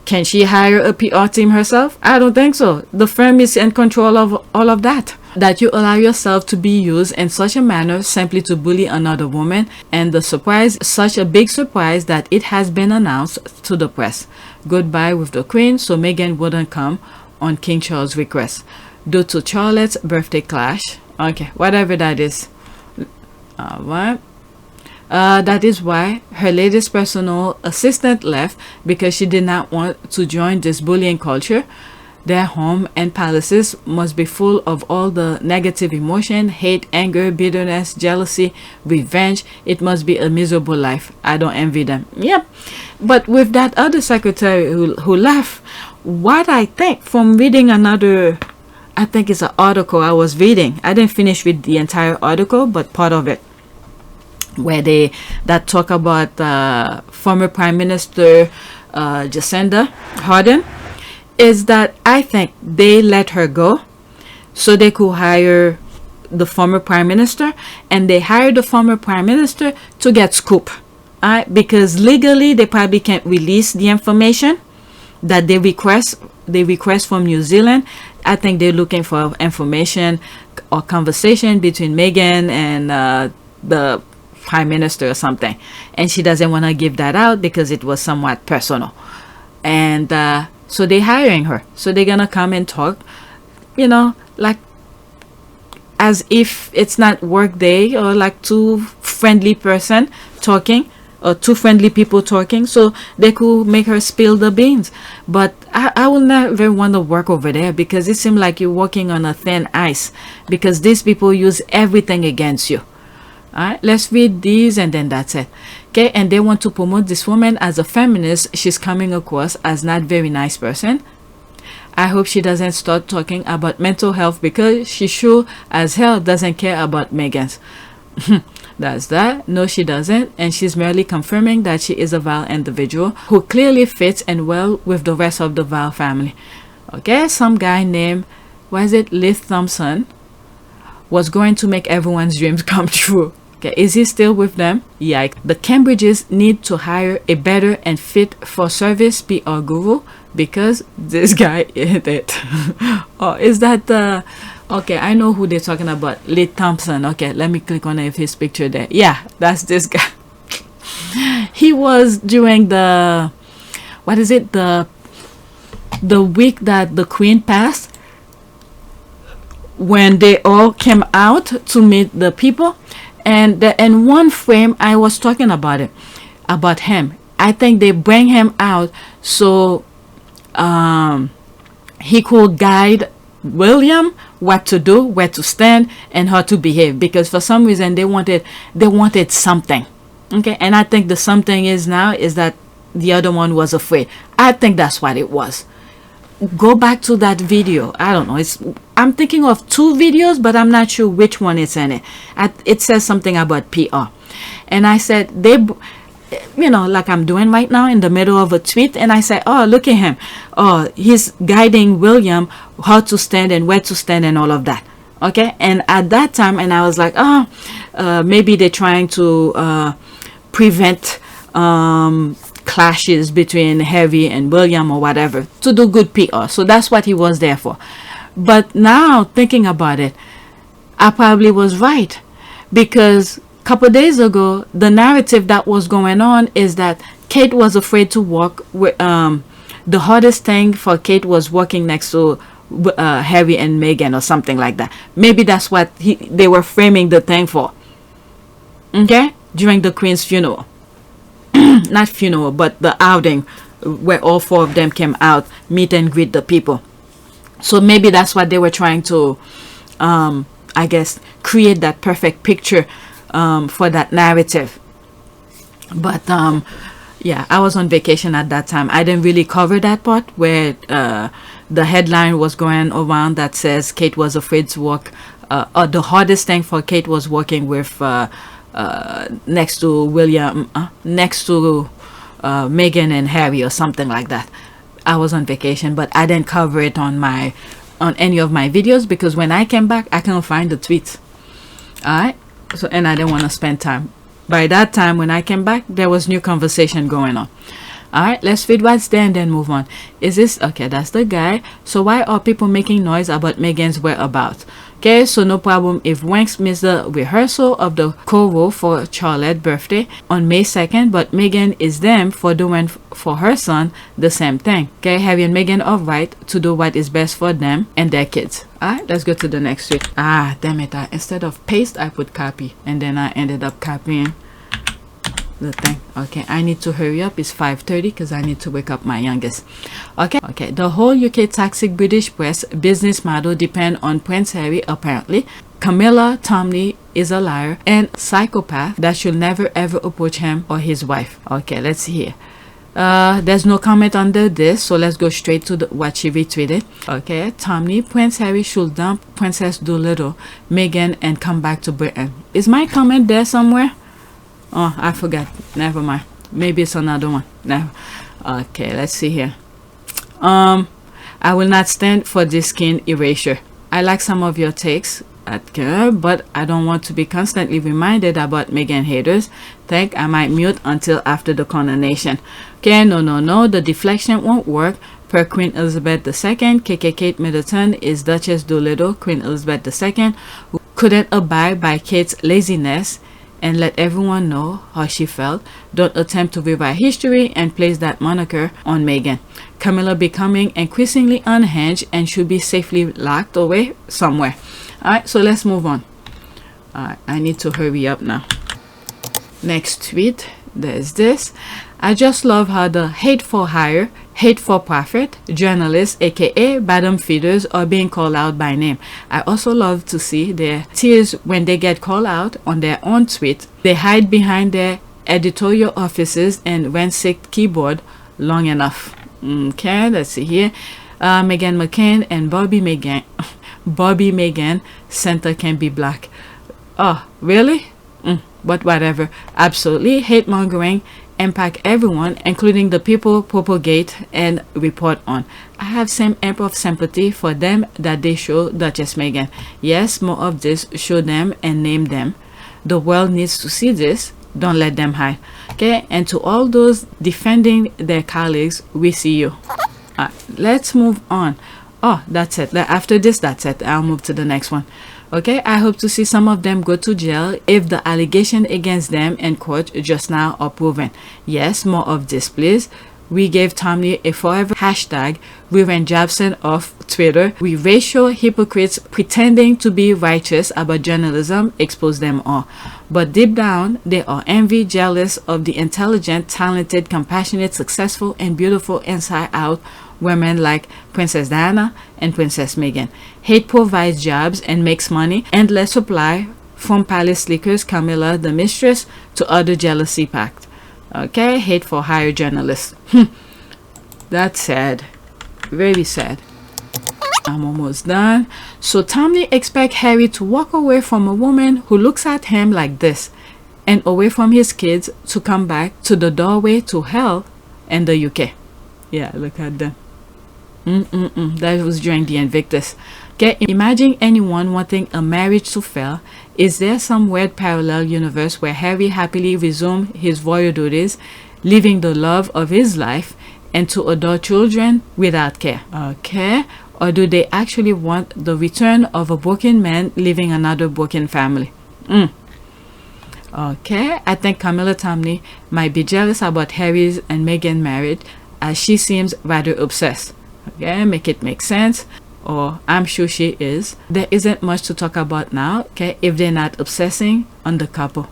B: Can she hire a PR team herself? I don't think so. The firm is in control of all of that. That you allow yourself to be used in such a manner simply to bully another woman, and the surprise, such a big surprise that it has been announced to the press. Goodbye with the Queen, so Meghan wouldn't come on King Charles' request due to Charlotte's birthday clash. Okay, whatever that is. Alright. That is why her latest personal assistant left, because she did not want to join this bullying culture. Their home and palaces must be full of all the negative emotion, hate, anger, bitterness, jealousy, revenge. It must be a miserable life. I don't envy them. Yep. But with that other secretary who left, what I think from reading another, I think it's an article I was reading. I didn't finish with the entire article, but part of it, where that talk about former Prime Minister Jacinda Ardern, is that I think they let her go so they could hire the former Prime Minister, and they hired the former Prime Minister to get scoop. Because legally they probably can't release the information that they request from New Zealand. I think they're looking for information or conversation between Meghan and the Prime Minister or something, and she doesn't want to give that out because it was somewhat personal. And so they're hiring her, so they're gonna come and talk, like as if it's not work day, or like two friendly person talking, or two friendly people talking, so they could make her spill the beans. But I will never want to work over there, because it seems like you're walking on a thin ice, because these people use everything against you. Alright, let's read these and then that's it. Okay, and they want to promote this woman as a feminist. She's coming across as not very nice person. I hope she doesn't start talking about mental health, because she sure as hell doesn't care about Meghan's. That's that. No, she doesn't. And she's merely confirming that she is a vile individual who clearly fits in well with the rest of the vile family. Okay, some guy named, Leith Thompson, was going to make everyone's dreams come true. Okay, is he still with them? Yeah. The Cambridges need to hire a better and fit for service PR guru, because this guy is it. Oh, is that okay, I know who they're talking about. Leith Thompson. Okay, let me click on his picture there. Yeah, that's this guy. He was during the, the week that the Queen passed, when they all came out to meet the people, and in one frame I was talking about him. I think they bring him out so he could guide William what to do, where to stand, and how to behave, because for some reason they wanted something. Okay, and I think the something is that the other one was afraid. I think that's what it was. Go back to that video. I don't know, I'm thinking of two videos, but I'm not sure which one is in it. It says something about PR, and I said like I'm doing right now in the middle of a tweet, and I said, oh, look at him, oh, he's guiding William how to stand and where to stand and all of that. Okay, and at that time, and I was like, maybe they're trying to prevent clashes between Harry and William or whatever, to do good PR. So that's what he was there for. But now thinking about it, I probably was right, because a couple days ago the narrative that was going on is that Kate was afraid to walk with the hardest thing for Kate was walking next to Harry and Meghan or something like that. Maybe that's what they were framing the thing for. Okay, during the Queen's funeral. Not funeral, but the outing where all 4 of them came out, meet and greet the people. So maybe that's what they were trying to, I guess, create that perfect picture for that narrative. But yeah, I was on vacation at that time. I didn't really cover that part where the headline was going around that says Kate was afraid to walk, or the hardest thing for Kate was working with next to William, next to Meghan and Harry or something like that. I was on vacation, but I didn't cover it on any of my videos because when I came back, I couldn't find the tweets. Alright, so and I didn't want to spend time. By that time, when I came back, there was new conversation going on. Alright, let's read what's there and then move on. Is this okay? That's the guy. So why are people making noise about Meghan's whereabouts? Okay, so no problem if Wanks missed the rehearsal of the choral for Charlotte's birthday on May 2nd, but Meghan is them for doing for her son the same thing. Okay, Harry and Meghan are right to do what is best for them and their kids. Alright, let's go to the next tweet. Damn it, instead of paste, I put copy, and then I ended up copying the thing. Okay, I need to hurry up. It's 5:30 because I need to wake up my youngest. Okay, the whole UK toxic British press business model depend on Prince Harry apparently. Camilla Tomley is a liar and psychopath that should never ever approach him or his wife. Okay, let's see here. There's no comment under this, so let's go straight to what she retweeted. Okay, Tomley, Prince Harry should dump Princess Doolittle, Meghan, and come back to Britain. Is my comment there somewhere? Oh, I forgot. Never mind. Maybe it's another one. No. Okay, let's see here. I will not stand for this skin erasure. I like some of your takes, but I don't want to be constantly reminded about Meghan haters. Think I might mute until after the coronation. Okay, no. The deflection won't work. Per Queen Elizabeth II, Kate Middleton is Duchess Doolittle. Queen Elizabeth II who couldn't abide by Kate's laziness and let everyone know how she felt. Don't attempt to rewrite history and place that moniker on Meghan. Camilla becoming increasingly unhinged and should be safely locked away somewhere. Alright, so let's move on. Alright, I need to hurry up now. Next tweet, there's this. I just love how the hate for hire, hate for profit journalists, aka bottom feeders, are being called out by name. I also love to see their tears when they get called out on their own tweet. They hide behind their editorial offices and ransack keyboard long enough. Okay, let's see here. Meghan McCain and Bobby Meghan center can be black. Oh, really? But whatever. Absolutely hate mongering impact everyone, including the people propagate and report on. I have same amp of sympathy for them that they show Duchess Meghan. Yes, more of this, show them and name them. The world needs to see this. Don't let them hide. Okay, and to all those defending their colleagues, we see you. Let's move on. Oh, that's it. After this, that's it. I'll move to the next one. Okay, I hope to see some of them go to jail if the allegation against them in court just now are proven. Yes, more of this, please. We gave Tomley a forever hashtag. We ran Jobson off Twitter. We racial hypocrites pretending to be righteous about journalism, expose them all. But deep down, they are envy, jealous of the intelligent, talented, compassionate, successful, and beautiful inside out women like Princess Diana and Princess Meghan. Hate provides jobs and makes money, endless supply, from palace slickers, Camilla the mistress, to other jealousy pact. Okay, hate for hire journalists. That's sad. Very sad. I'm almost done. So Tomley expect Harry to walk away from a woman who looks at him like this, and away from his kids to come back to the doorway to hell in the UK. Yeah, look at them. That was during the Invictus. Okay, imagine anyone wanting a marriage to fail. Is there some weird parallel universe where Harry happily resumed his royal duties, living the love of his life, and to adore children without care? Okay, or do they actually want the return of a broken man leaving another broken family? Okay, I think Camilla Tomley might be jealous about Harry's and Meghan marriage, as she seems rather obsessed. Okay, make it make sense. or I'm sure she is. There isn't much to talk about now, okay, if they're not obsessing on the couple.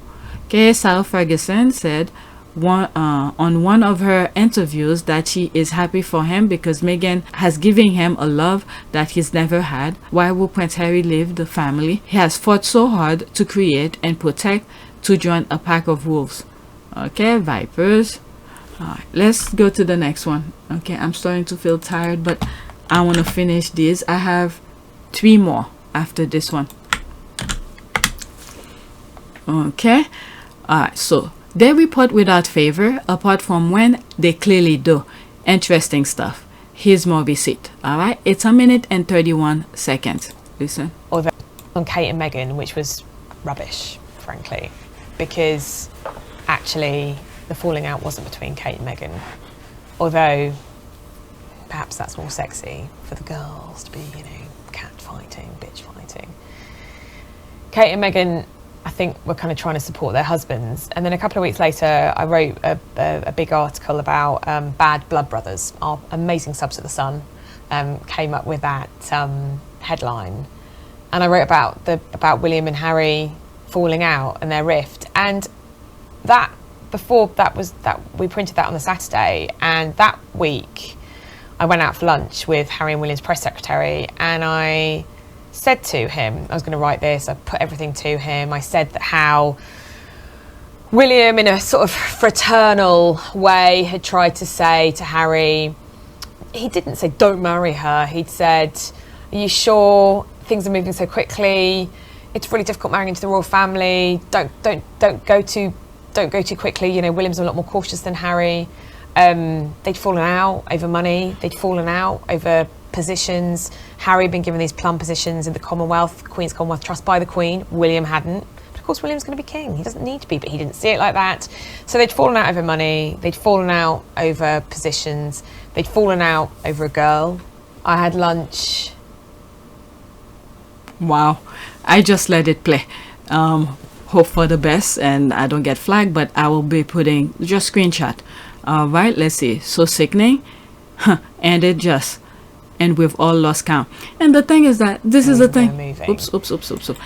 B: Okay, Sarah Ferguson said on one of her interviews that she is happy for him because Meghan has given him a love that he's never had. Why would Prince Harry leave the family? He has fought so hard to create and protect to join a pack of wolves. Okay, vipers. Alright, let's go to the next one. Okay, I'm starting to feel tired, but I want to finish this. I have 3 more after this one. Okay, alright, so they report without favor, apart from when they clearly do. Interesting stuff. Here's more receipt. Alright, it's 1 minute and 31 seconds. Listen.
N: Although on Kate and Meghan, which was rubbish, frankly, because actually the falling out wasn't between Kate and Meghan. Although perhaps that's more sexy for the girls to be, you know, cat fighting, bitch fighting. Kate and Meghan, I think, were kind of trying to support their husbands. And then a couple of weeks later, I wrote a big article about bad blood brothers. Our amazing subs at The Sun came up with that headline. And I wrote about William and Harry falling out and their rift. And that, before that was that, we printed that on the Saturday. And that week, I went out for lunch with Harry and William's press secretary, and I said to him, I was going to write this, I put everything to him. I said that how William, in a sort of fraternal way, had tried to say to Harry, he didn't say don't marry her, he'd said, are you sure things are moving so quickly? It's really difficult marrying into the royal family. Don't go too quickly. You know, William's a lot more cautious than Harry. They'd fallen out over money. They'd fallen out over positions. Harry had been given these plum positions in the Commonwealth, Queen's Commonwealth Trust by the Queen. William hadn't. But of course, William's going to be king. He doesn't need to be, but he didn't see it like that. So they'd fallen out over money. They'd fallen out over positions. They'd fallen out over a girl. I had lunch.
B: Wow, I just let it play. Hope for the best and I don't get flagged, but I will be putting just screenshot. All right, let's see. So sickening, and it just, and we've all lost count. And the thing is that this is the thing. Oops.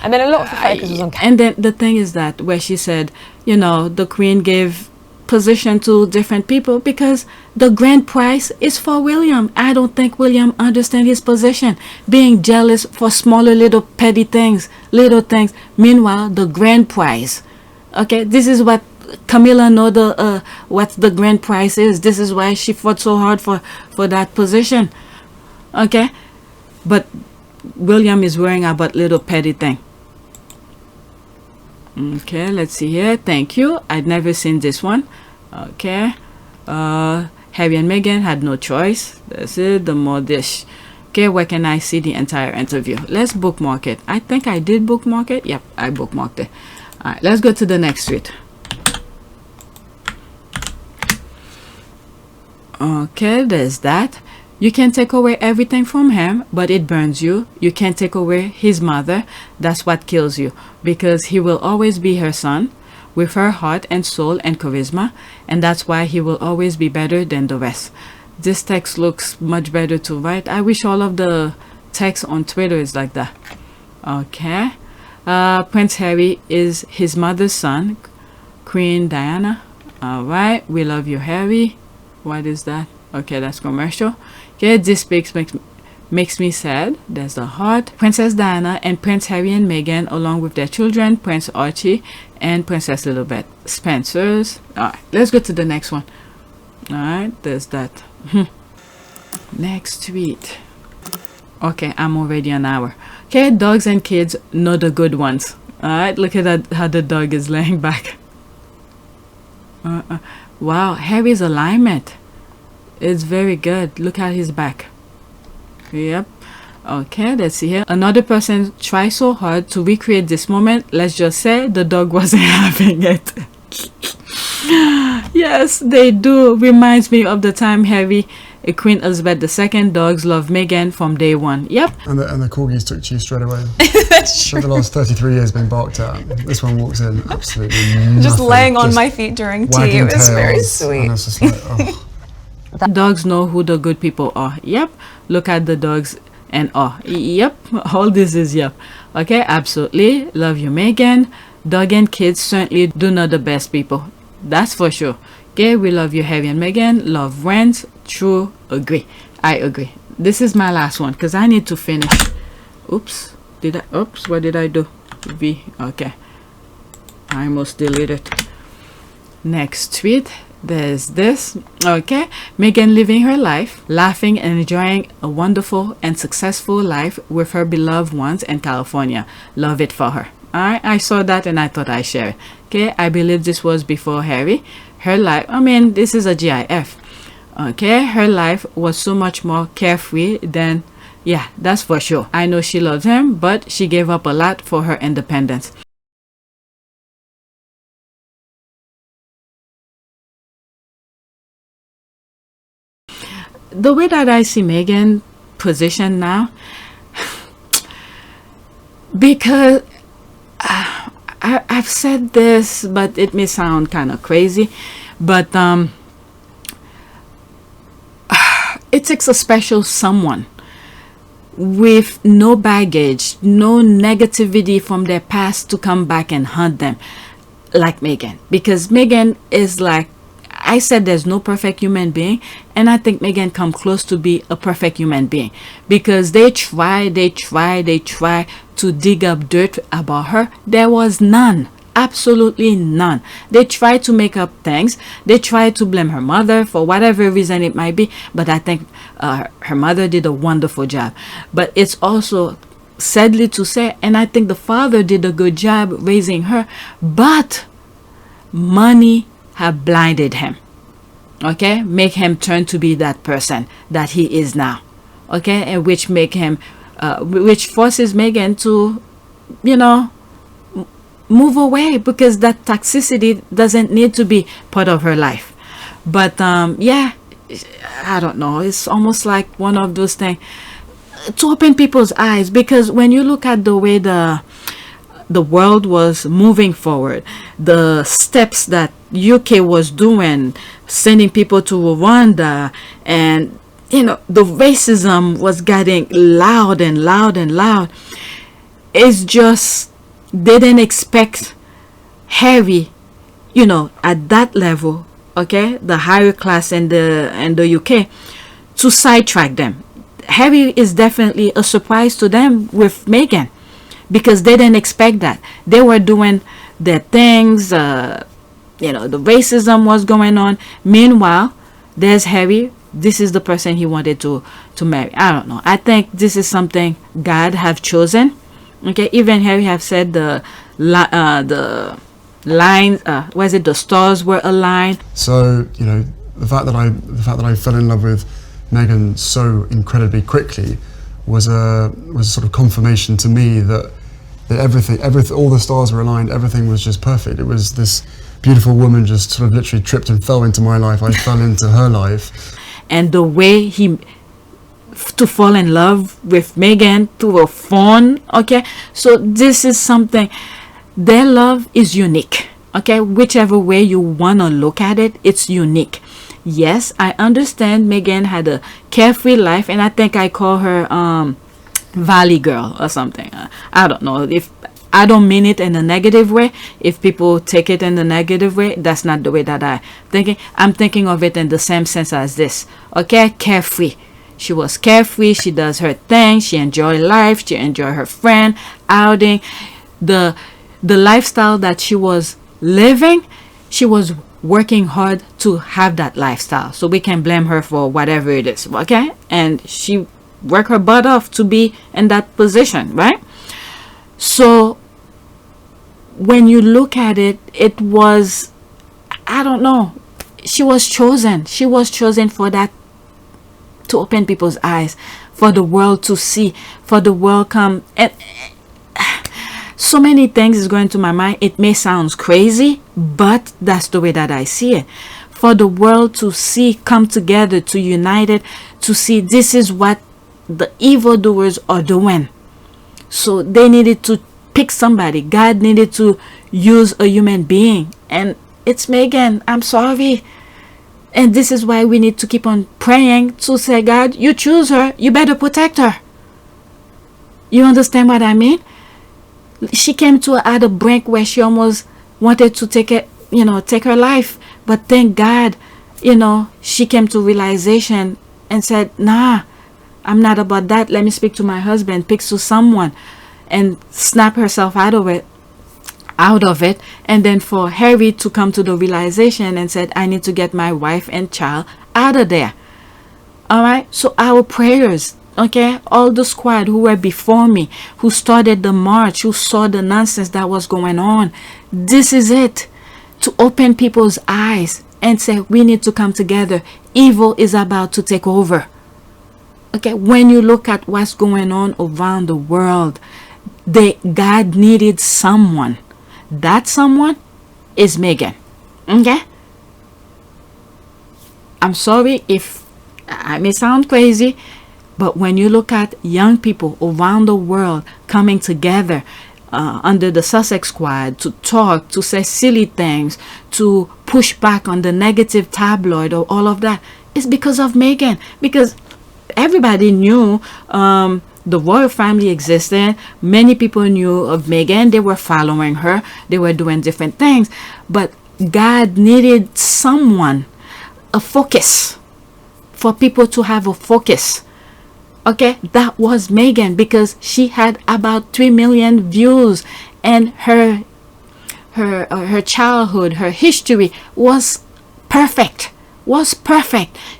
N: And then a lot of the focus was on.
B: And then the thing is that where she said, you know, the Queen gave position to different people because the grand prize is for William. I don't think William understands his position. Being jealous for smaller little petty things, little things. Meanwhile, the grand prize. Okay, this is what Camilla know what the grand prize is. This is why she fought so hard for that position. Okay, but William is worrying about little petty thing. Okay, let's see here. Thank you. I'd never seen this one. Okay, Harry and Meghan had no choice. That's it. The more dish. Okay, where can I see the entire interview? Let's bookmark it. I think I did bookmark it. Yep, I bookmarked it. All right, let's go to the next tweet. Okay, there's that. You can take away everything from him, but it burns you. You can't take away his mother. That's what kills you, because he will always be her son, with her heart and soul and charisma, and that's why he will always be better than the rest. This text looks much better to write. I wish all of the text on Twitter is like that. Okay. Prince Harry is his mother's son, Queen Diana. All right. We love you, Harry. What is that? Okay, that's commercial. Okay, this makes me sad. There's the heart. Princess Diana and Prince Harry and Meghan, along with their children, Prince Archie and Princess Elizabeth. Spencer's. Alright, let's go to the next one. Alright, there's that. Next tweet. Okay, I'm already an hour. Okay, dogs and kids know the good ones. Alright, look at that, how the dog is laying back. Wow, Harry's alignment. It's very good. Look at his back. Yep. Okay, let's see here. Another person tried so hard to recreate this moment. Let's just say the dog wasn't having it. Yes, they do. Reminds me of the time Harry, Queen Elizabeth II dogs love Meghan from day one. Yep.
J: And the corgis took to you straight away.
K: That's true.
J: For the last 33 years being barked at. This one walks in absolutely
K: just
J: nothing.
K: laying on my feet during tea. It was very sweet.
J: And it's just like, oh.
B: Dogs know who the good people are. Yep. Look at the dogs and oh, yep, all this is yep. Okay, absolutely. Love you, Meghan. Dog and kids certainly do not the best people. That's for sure. Okay, we love you, Harry and Meghan. Love Rents. True, agree. I agree. This is my last one because I need to finish. Oops. What did I do? V. Okay. I almost deleted. Next tweet. There's this. Okay. Meghan living her life, laughing and enjoying a wonderful and successful life with her beloved ones in California. Love it for her. Alright, I saw that and I thought I'd share it. Okay, I believe this was before Harry. Her life, I mean, this is a GIF. Okay, her life was so much more carefree than, yeah, that's for sure. I know she loves him, but she gave up a lot for her independence. The way that I see Meghan position now, because I've said this, but it may sound kind of crazy, but it takes a special someone with no baggage, no negativity from their past to come back and haunt them like Meghan. Because Meghan is like, I said there's no perfect human being, and I think Meghan come close to be a perfect human being, because they try to dig up dirt about her. There was none, absolutely none. They try to make up things. They try to blame her mother for whatever reason it might be, but I think her mother did a wonderful job. But it's also sadly to say, and I think the father did a good job raising her, but money have blinded him. Okay, make him turn to be that person that he is now. Okay, and which make him which forces Meghan to, you know, move away, because that toxicity doesn't need to be part of her life. But yeah, I don't know, it's almost like one of those things to open people's eyes, because when you look at the way the world was moving forward, the steps that UK was doing, sending people to Rwanda, and you know, the racism was getting loud and loud and loud. It's just they didn't expect Harry, you know, at that level, okay, the higher class in the UK, to sidetrack them. Harry is definitely a surprise to them with Meghan, because they didn't expect that. They were doing their things, you know, the racism was going on. Meanwhile, there's Harry. This is the person he wanted to marry. I don't know. I think this is something God have chosen. Okay, even Harry have said the lines, was it the stars were aligned.
J: So you know, the fact that I fell in love with Meghan so incredibly quickly was a sort of confirmation to me that everything, all the stars were aligned. Everything was just perfect. It was this beautiful woman just sort of literally tripped and fell into my life. I fell into her life.
B: And the way to fall in love with Meghan through a phone, okay? So this is something, their love is unique, okay? Whichever way you want to look at it, it's unique. Yes, I understand Meghan had a carefree life, and I think I call her Valley Girl or something. I don't know. If I don't mean it in a negative way. If people take it in the negative way, that's not the way that I'm thinking. I'm thinking of it in the same sense as this. Okay, carefree. She was carefree. She does her thing. She enjoy life. She enjoy her friend outing. The lifestyle that she was living, she was working hard to have that lifestyle. So we can blame her for whatever it is. Okay, and she worked her butt off to be in that position, right? So when you look at it, it was, I don't know, she was chosen. She was chosen for that, to open people's eyes, for the world to see, for the world come. And so many things is going to my mind. It may sound crazy, but that's the way that I see it. For the world to see, come together, to unite it, to see this is what the evildoers are doing. So they needed to pick somebody. God needed to use a human being, and it's Meghan. I'm sorry. And this is why we need to keep on praying to say, God, you choose her, you better protect her. You understand what I mean? She came to at a brink where she almost wanted to take her life. But thank God, she came to realization and said, nah, I'm not about that. Let me speak to my husband, speak to someone, and snap herself out of it. And then for Harry to come to the realization and said, I need to get my wife and child out of there. All right. So our prayers, okay, all the squad who were before me, who started the march, who saw the nonsense that was going on, this is it, to open people's eyes and say, we need to come together. Evil is about to take over. Okay, when you look at what's going on around the world, God needed someone. That someone is Meghan. Okay? I'm sorry if I may sound crazy, but when you look at young people around the world coming together under the Sussex Squad to talk, to say silly things, to push back on the negative tabloid or all of that, it's because of Meghan. Because everybody knew the royal family existed. Many people knew of Meghan. They were following her. They were doing different things. But God needed someone, a focus, for people to have a focus. Okay, that was Meghan, because she had about 3 million views, and her childhood, her history was perfect.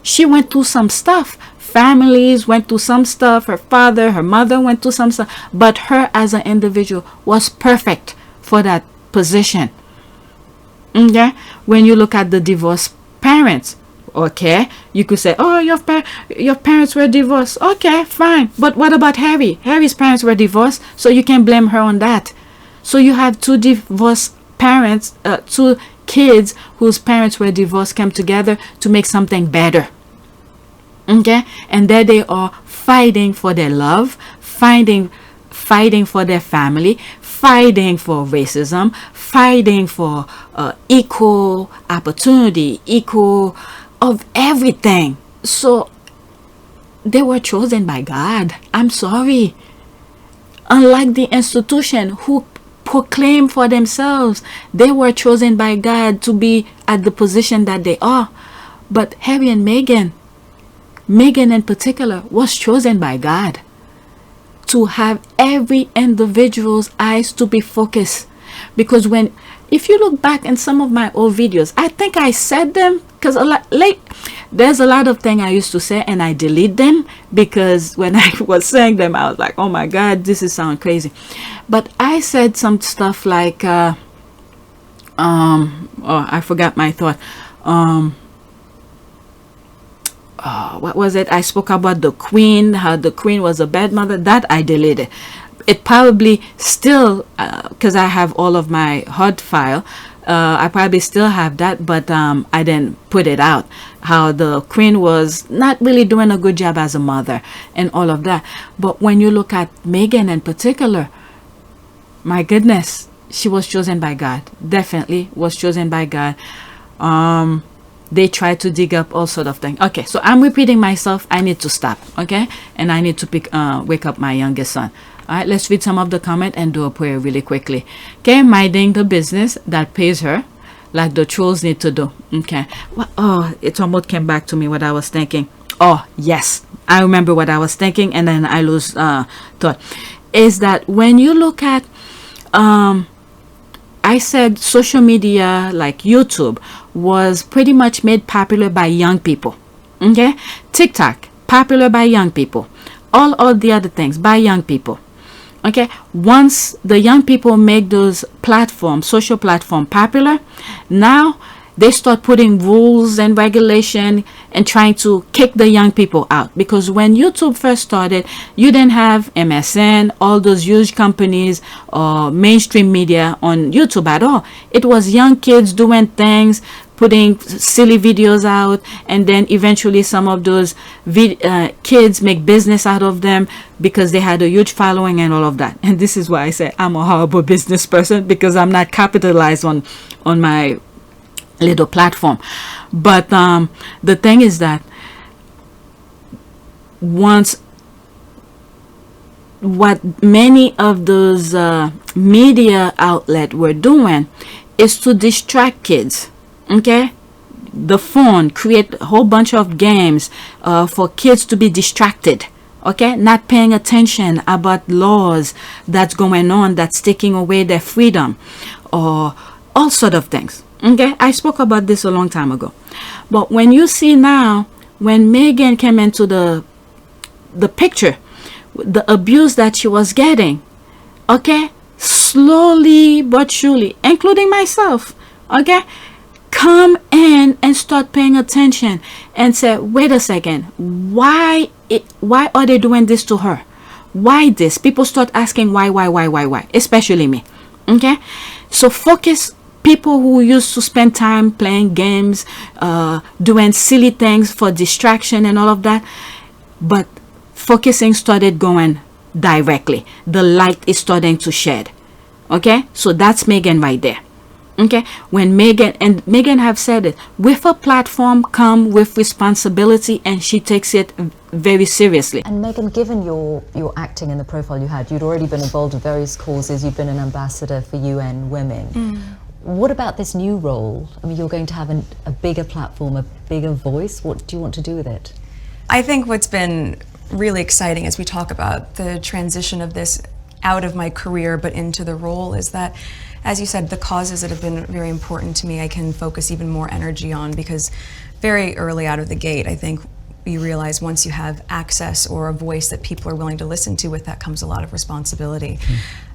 B: She went through some stuff. Families went through some stuff. Her father, her mother went through some stuff. But her as an individual was perfect for that position. Okay? When you look at the divorced parents, okay, you could say, oh, your parents were divorced. Okay, fine. But what about Harry? Harry's parents were divorced, so you can blame her on that. So you have two divorced parents, two kids whose parents were divorced, come together to make something better. Okay, and there they are, fighting for their love, fighting for their family, fighting for racism, fighting for equal opportunity, equal of everything. So they were chosen by God. I'm sorry. Unlike the institution who proclaim for themselves, they were chosen by God to be at the position that they are. But Harry and Meghan in particular, was chosen by God to have every individual's eyes to be focused. Because if you look back in some of my old videos, I think I said them, because there's a lot of things I used to say and I delete them, because when I was saying them, I was like, oh my God, this is sound crazy. But I said some stuff like, I forgot my thought. What was it? I spoke about the Queen, how the Queen was a bad mother. That I deleted. It probably still, because I have all of my HUD file, I probably still have that, but I didn't put it out. How the Queen was not really doing a good job as a mother and all of that. But when you look at Meghan in particular, my goodness, she was chosen by God. Definitely was chosen by God. They try to dig up all sort of things. Okay, so I'm repeating myself. I need to stop, okay? And I need to wake up my youngest son. All right, let's read some of the comment and do a prayer really quickly. Okay, minding the business that pays her, like the trolls need to do. Okay. Well, oh, it almost came back to me what I was thinking. Oh, yes. I remember what I was thinking, and then I lose thought. Is that when you look at... I said social media like YouTube was pretty much made popular by young people. Okay? TikTok, popular by young people. All the other things by young people. Okay? Once the young people make those platforms, social platform popular, now they start putting rules and regulation and trying to kick the young people out. Because when YouTube first started, you didn't have MSN, all those huge companies or mainstream media on YouTube at all. It was young kids doing things, putting silly videos out, and then eventually some of those kids make business out of them because they had a huge following and all of that. And this is why I say I'm a horrible business person, because I'm not capitalized on my little platform. But the thing is that once what many of those media outlets were doing is to distract kids. Okay, the phone create a whole bunch of games for kids to be distracted. Okay, not paying attention about laws that's going on that's taking away their freedom, or all sort of things. Okay, I spoke about this a long time ago. But when you see now, when Meghan came into the picture, the abuse that she was getting, okay, slowly but surely, including myself, okay, come in and start paying attention and say, wait a second, why are they doing this to her? Why this? People start asking why, especially me. Okay, so focus. People who used to spend time playing games, doing silly things for distraction and all of that, but focusing started going directly. The light is starting to shed. Okay, so that's Meghan right there. Okay, when Meghan have said it, with a platform come with responsibility, and she takes it very seriously.
L: And Meghan, given your acting and the profile you had, you'd already been involved in various causes. You've been an ambassador for UN Women. What about this new role? I mean, you're going to have a bigger platform, a bigger voice. What do you want to do with it?
K: I think what's been really exciting as we talk about the transition of this out of my career but into the role is that, as you said, the causes that have been very important to me, I can focus even more energy on, because very early out of the gate, I think you realize once you have access or a voice that people are willing to listen to, with that comes a lot of responsibility.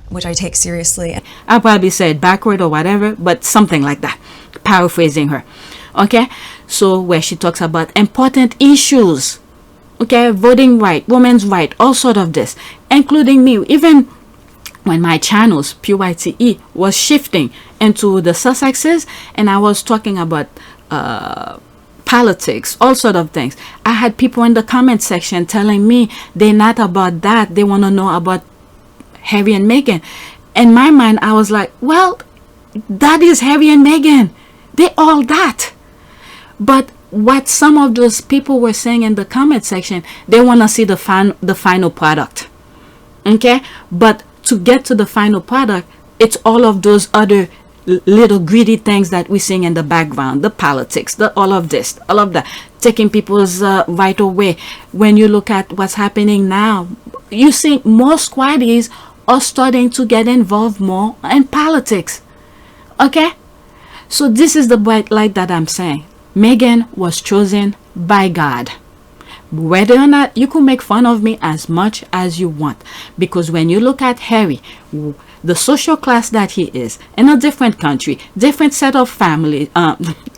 K: Which I take seriously.
B: I'll probably say it backward or whatever, but something like that, paraphrasing her. Okay, so where she talks about important issues, okay, voting right, women's right, all sort of this, including me. Even when my channels, PYTE, was shifting into the Sussexes, and I was talking about politics, all sort of things, I had people in the comment section telling me they're not about that, they want to know about Harry and Meghan. In my mind, I was like, well, that is Harry and Meghan. They all that. But what some of those people were saying in the comment section, they want to see the final product. Okay? But to get to the final product, it's all of those other little greedy things that we're seeing in the background, the politics, all of this, all of that, taking people's right away. When you look at what's happening now, you see more squaddies are starting to get involved more in politics. Okay, so this is the bright light that I'm saying. Meghan was chosen by God. Whether or not, you can make fun of me as much as you want, because when you look at Harry, the social class that he is, in a different country, different set of family,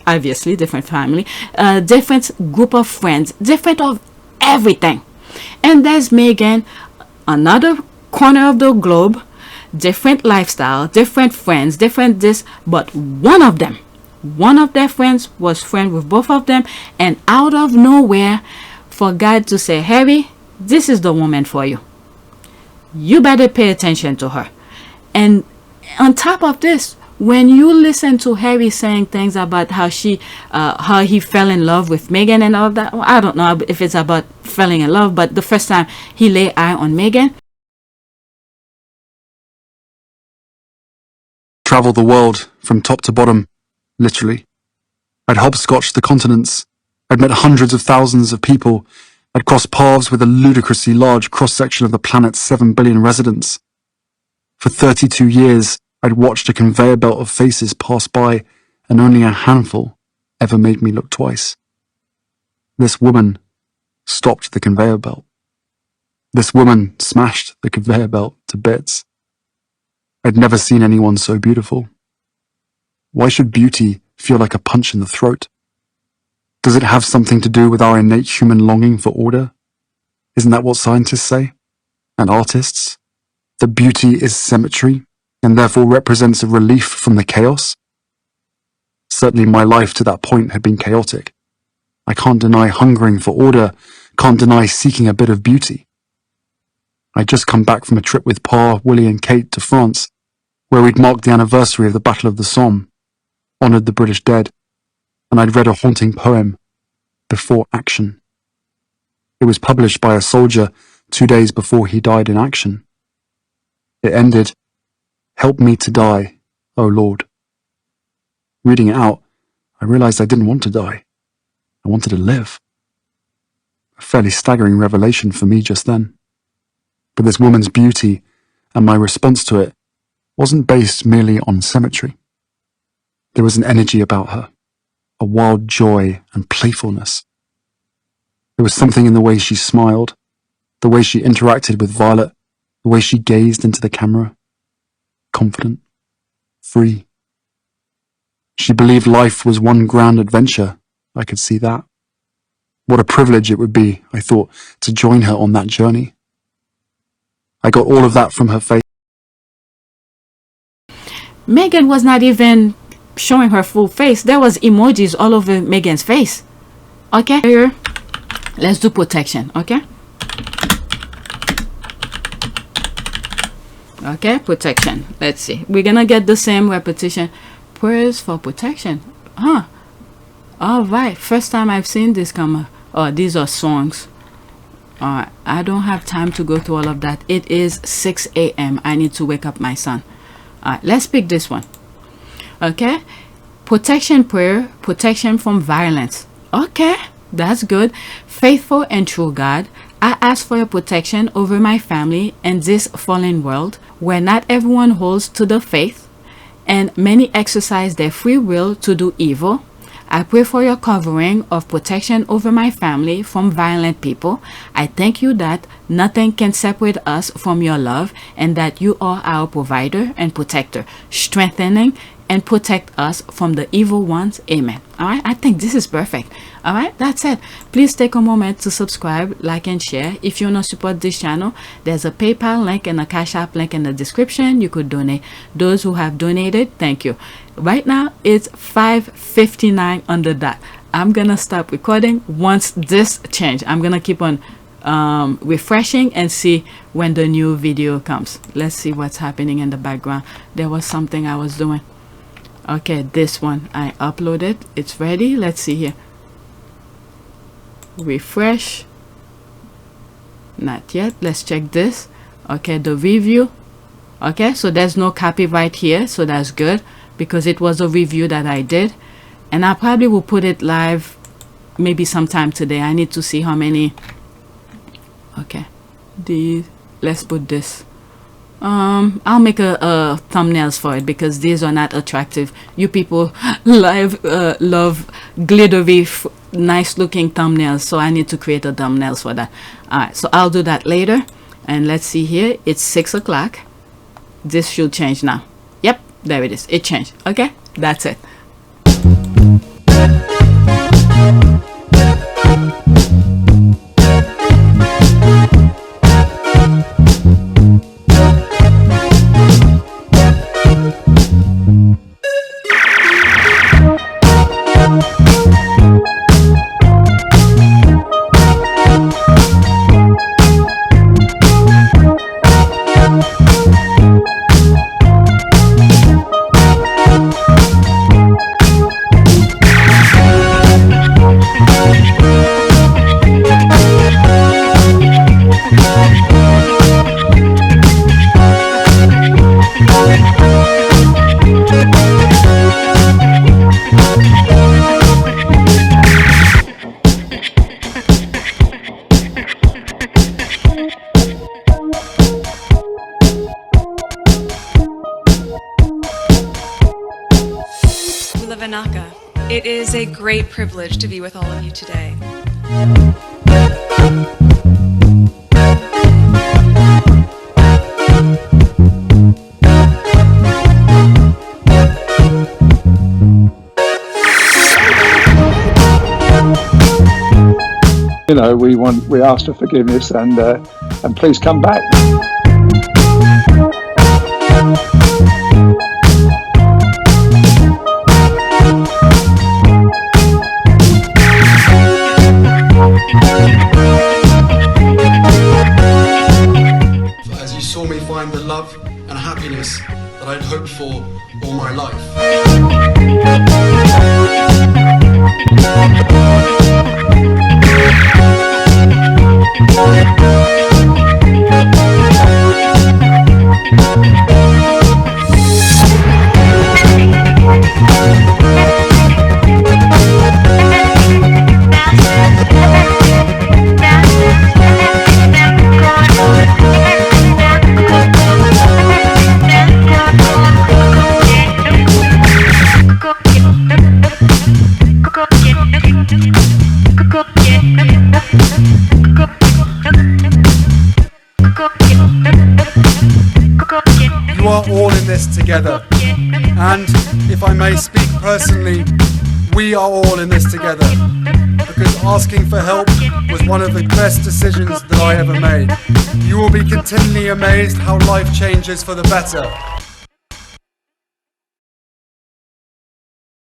B: obviously different family, different group of friends, different of everything. And there's Meghan, another corner of the globe, different lifestyle, different friends, different this, but one of their friends was friend with both of them, and out of nowhere, for God to say, Harry, this is the woman for you. You better pay attention to her. And on top of this, when you listen to Harry saying things about how he fell in love with Meghan and all of that, well, I don't know if it's about falling in love, but the first time he lay eye on Meghan.
J: Travelled the world from top to bottom, literally. I'd hopscotched the continents. I'd met hundreds of thousands of people. I'd crossed paths with a ludicrously large cross-section of the planet's 7 billion residents. For 32 years, I'd watched a conveyor belt of faces pass by, and only a handful ever made me look twice. This woman stopped the conveyor belt. This woman smashed the conveyor belt to bits. I'd never seen anyone so beautiful. Why should beauty feel like a punch in the throat? Does it have something to do with our innate human longing for order? Isn't that what scientists say? And artists? That beauty is symmetry, and therefore represents a relief from the chaos? Certainly my life to that point had been chaotic. I can't deny hungering for order, can't deny seeking a bit of beauty. I'd just come back from a trip with Pa, Willie and Kate to France, where we'd marked the anniversary of the Battle of the Somme, honoured the British dead, and I'd read a haunting poem, Before Action. It was published by a soldier 2 days before he died in action. It ended, "Help me to die, O Lord." Reading it out, I realized I didn't want to die. I wanted to live. A fairly staggering revelation for me just then. But this woman's beauty and my response to it wasn't based merely on symmetry. There was an energy about her, a wild joy and playfulness. There was something in the way she smiled, the way she interacted with Violet, the way she gazed into the camera. Confident, free. She believed life was one grand adventure. I could see that. What a privilege it would be, I thought, to join her on that journey. I got all of that from her face.
B: Meghan was not even showing her full face. There was emojis all over Meghan's face. Okay, here, let's do protection, okay? Okay, protection. Let's see. We're gonna get the same repetition. Prayers for protection. Huh. All right. First time I've seen this come up. Oh, these are songs. All right. I don't have time to go through all of that. It is 6 a.m. I need to wake up my son. All right. Let's pick this one. Okay. Protection prayer. Protection from violence. Okay. That's good. Faithful and true God, I ask for your protection over my family and this fallen world where not everyone holds to the faith and many exercise their free will to do evil. I pray for your covering of protection over my family from violent people. I thank you that nothing can separate us from your love and that you are our provider and protector, strengthening and protect us from the evil ones. Amen. All right, I think this is perfect. All right, that's it. Please take a moment to subscribe, like, and share. If you want to support this channel, there's a PayPal link and a Cash App link in the description. You could donate. Those who have donated, thank you. Right now, it's 5:59 on the dot. I'm gonna stop recording once this change. I'm gonna keep on refreshing and see when the new video comes. Let's see what's happening in the background. There was something I was doing. Okay, this one I uploaded. It's ready. Let's see here. Refresh. Not yet. Let's check this. Okay, the review. Okay, so there's no copyright here, so that's good because it was a review that I did, and I probably will put it live maybe sometime today. I need to see how many. Okay, let's put this. I'll make a thumbnails for it because these are not attractive. You people love glittery, nice looking thumbnails, so I need to create a thumbnails for that. All right, so I'll do that later. And let's see here, it's 6 o'clock. This should change now. Yep, there it is. It changed. Okay, that's it.
K: It is a great privilege to be with all of you today.
O: You know, we ask for forgiveness and please come back.
P: As you saw me find the love and happiness that I'd hoped for all my life. this together. And if I may speak personally, we are all in this together, because asking for help was one of the best decisions that I ever made. You will be continually amazed how life changes for the better.